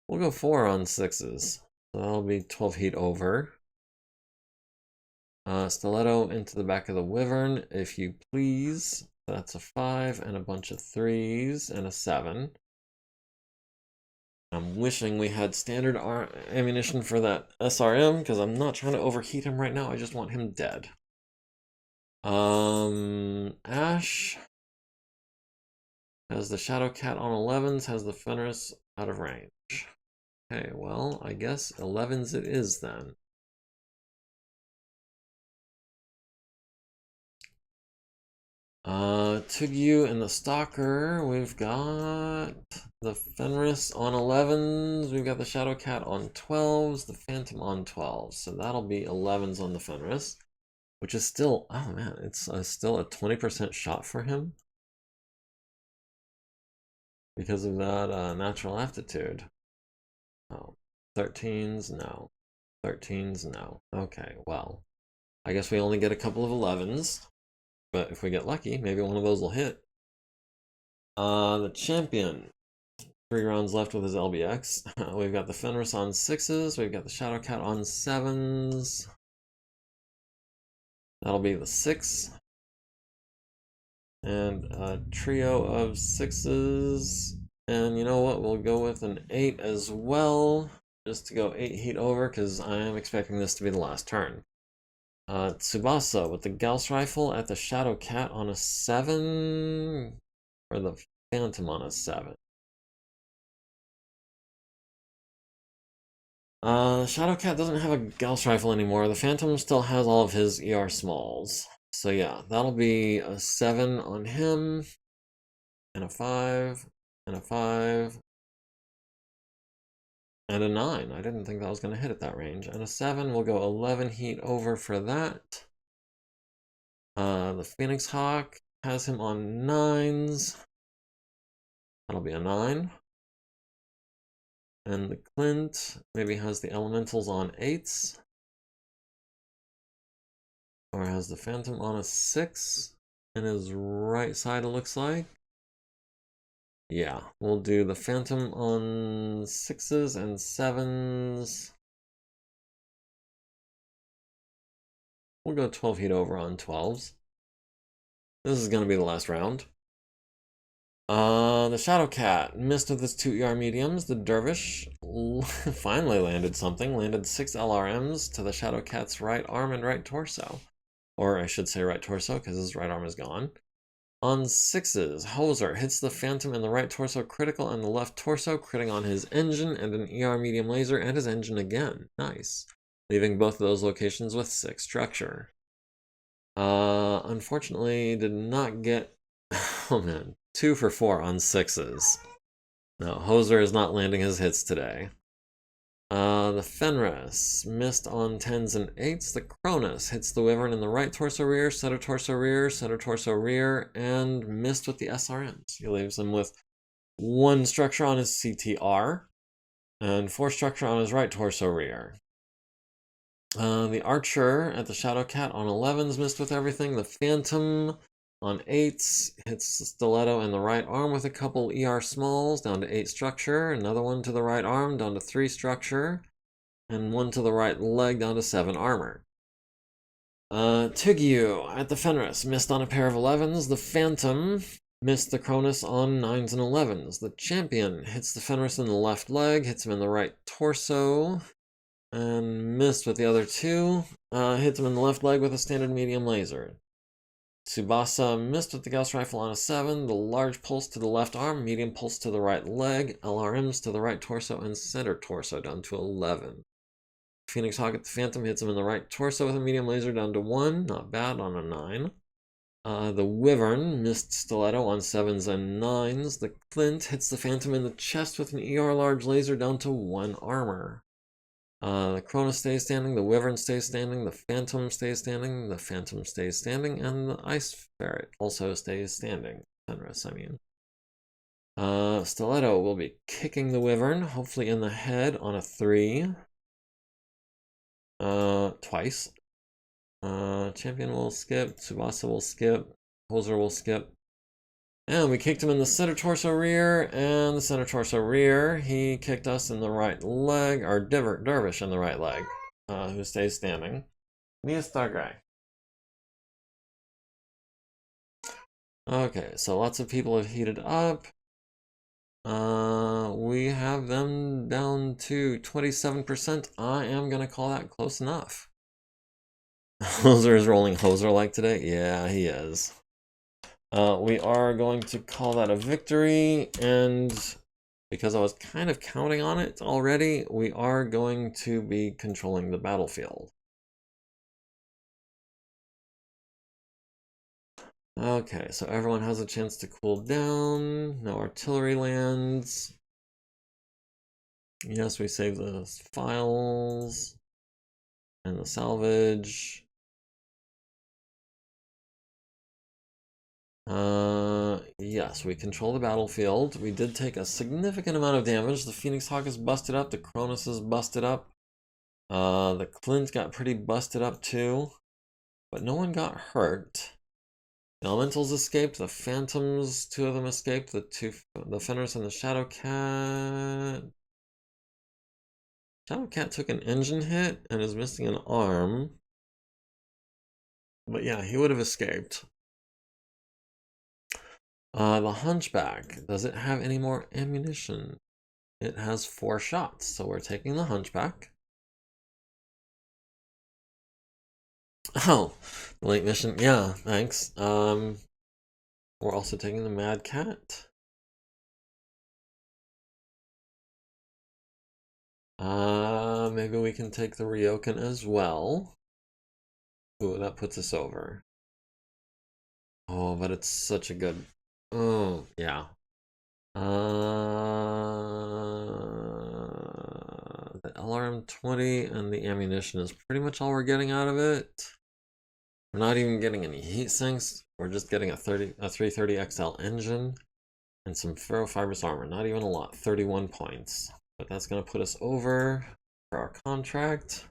We'll go 4 on 6s. So that'll be 12 heat over. Stiletto into the back of the Wyvern, if you please. That's a 5 and a bunch of 3s and a 7. I'm wishing we had standard ammunition for that SRM, because I'm not trying to overheat him right now. I just want him dead. Ash has the Shadow Cat on 11s, has the Fenris out of range. Okay, well, I guess 11s it is then. Tugyu and the Stalker, we've got the Fenris on 11s, we've got the Shadow Cat on 12s, the Phantom on 12s, so that'll be 11s on the Fenris, which is still, oh man, it's still a 20% shot for him because of that natural aptitude. Oh, 13s, no. 13s, no. Okay, well, I guess we only get a couple of 11s. But if we get lucky, maybe one of those will hit. The champion. 3 rounds left with his LBX. We've got the Fenris on 6s. We've got the Shadow Cat on 7s. That'll be the 6. And a trio of 6s. And you know what? We'll go with an 8 as well. Just to go 8 heat over, because I am expecting this to be the last turn. Tsubasa with the Gauss Rifle at the Shadow Cat on a 7, or the Phantom on a 7. Shadow Cat doesn't have a Gauss Rifle anymore. The Phantom still has all of his ER smalls. So yeah, that'll be a 7 on him, and a 5, and a 5, and a 9. I didn't think that was going to hit at that range. And a 7, we'll go 11 heat over for that. The Phoenix Hawk has him on 9s. That'll be a 9. And the Clint maybe has the Elementals on 8s. Or has the Phantom on a 6 in his right side, it looks like. Yeah, we'll do the Phantom on 6s and 7s. We'll go 12 heat over on 12s. This is going to be the last round. The Shadow Cat missed with his 2 ER mediums. The Dervish finally landed something. Landed 6 LRMs to the Shadow Cat's right arm and right torso. Or I should say right torso, because his right arm is gone. On 6s, Hoser hits the Phantom in the right torso critical and the left torso, critting on his engine and an ER medium laser and his engine again. Nice. Leaving both of those locations with 6 structure. Unfortunately, did not get... Oh man, 2 for 4 on 6s. No, Hoser is not landing his hits today. The Fenris missed on 10s and 8s. The Cronus hits the Wyvern in the right torso rear, center torso rear, and missed with the SRMs. He leaves him with 1 structure on his CTR and 4 structure on his right torso rear. The Archer at the Shadowcat on 11s missed with everything. The Phantom on 8s hits the Stiletto in the right arm with a couple ER smalls, down to 8 structure. Another one to the right arm, down to 3 structure. And 1 to the right leg, down to 7 armor. Tigyu at the Fenris missed on a pair of 11s. The Phantom missed the Cronus on 9s and 11s. The Champion hits the Fenris in the left leg, hits him in the right torso, and missed with the other 2. Hits him in the left leg with a standard medium laser. Tsubasa missed with the Gauss Rifle on a 7, the large pulse to the left arm, medium pulse to the right leg, LRMs to the right torso, and center torso down to 11. Phoenix Hawk at the Phantom hits him in the right torso with a medium laser down to 1, not bad on a 9. The Wyvern missed Stiletto on 7s and 9s. The Clint hits the Phantom in the chest with an ER large laser down to 1 armor. The Cronus stays standing, the Wyvern stays standing, the Phantom stays standing, the Phantom stays standing, and the Ice Ferret also stays standing. Fenris, I mean. Stiletto will be kicking the Wyvern, hopefully in the head on a 3. Twice. Champion will skip, Tsubasa will skip, Hoser will skip. And we kicked him in the center torso rear, and the center torso rear, he kicked us in the right leg, or Dervish in the right leg, who stays standing. Nia Stargray. Okay, so lots of people have heated up. We have them down to 27%. I am going to call that close enough. Hoser is rolling Hoser like today? Yeah, he is. We are going to call that a victory, and because I was kind of counting on it already, we are going to be controlling the battlefield. Okay, so everyone has a chance to cool down. No artillery lands. Yes, we save the files and the salvage. Yes, we control the battlefield. We did take a significant amount of damage. The Phoenix Hawk is busted up. The Cronus is busted up. The Clint got pretty busted up too. But no one got hurt. The Elementals escaped. The Phantoms, 2 of them escaped. The Fenris and the Shadowcat. Shadowcat took an engine hit and is missing an arm. But yeah, he would have escaped. The Hunchback, does it have any more ammunition? It has 4 shots, so we're taking the Hunchback. Oh, the late mission, yeah, thanks. We're also taking the Mad Cat. Maybe we can take the Ryokan as well. Ooh, that puts us over. Oh, but it's such a good... Oh, yeah. The LRM-20 and the ammunition is pretty much all we're getting out of it. We're not even getting any heat sinks. We're just getting a 330XL engine and some ferrofibrous armor. Not even a lot, 31 points. But that's going to put us over for our contract.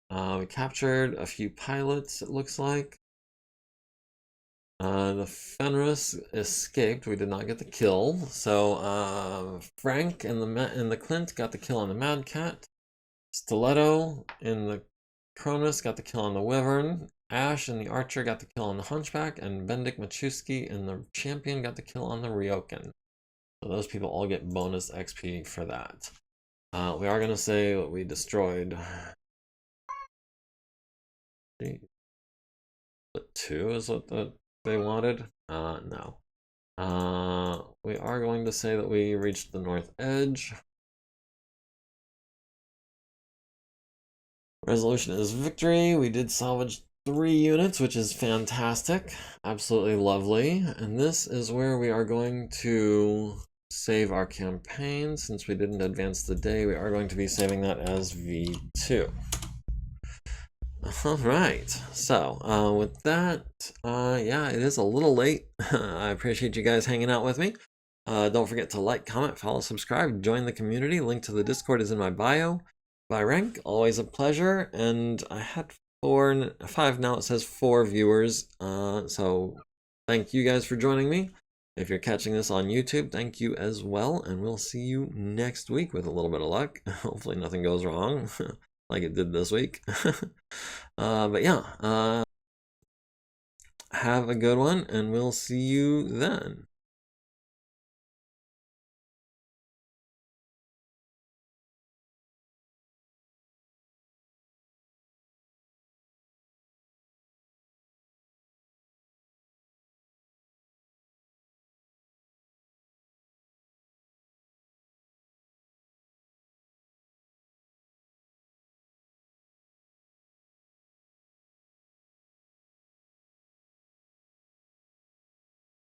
We captured a few pilots, it looks like. The Fenris escaped. We did not get the kill. So Frank and the Clint got the kill on the Mad Cat. Stiletto in the Cronus got the kill on the Wyvern. Ash and the Archer got the kill on the Hunchback, and Bendik Machuski and the Champion got the kill on the Ryokan. So those people all get bonus XP for that. We are going to say what we destroyed. But 2 is what the they wanted. No. We are going to say that we reached the north edge. Resolution is victory. We did salvage 3 units, which is fantastic. Absolutely lovely. And this is where we are going to save our campaign. Since we didn't advance the day, we are going to be saving that as V2. All right, so with that, yeah, it is a little late. I appreciate you guys hanging out with me. Don't forget to like, comment, follow, subscribe, join the community. Link to the Discord is in my bio. By rank, always a pleasure. And I had 5, now it says 4 viewers. So thank you guys for joining me. If you're catching this on YouTube, thank you as well. And we'll see you next week with a little bit of luck. Hopefully nothing goes wrong like it did this week. But yeah, have a good one, and we'll see you then.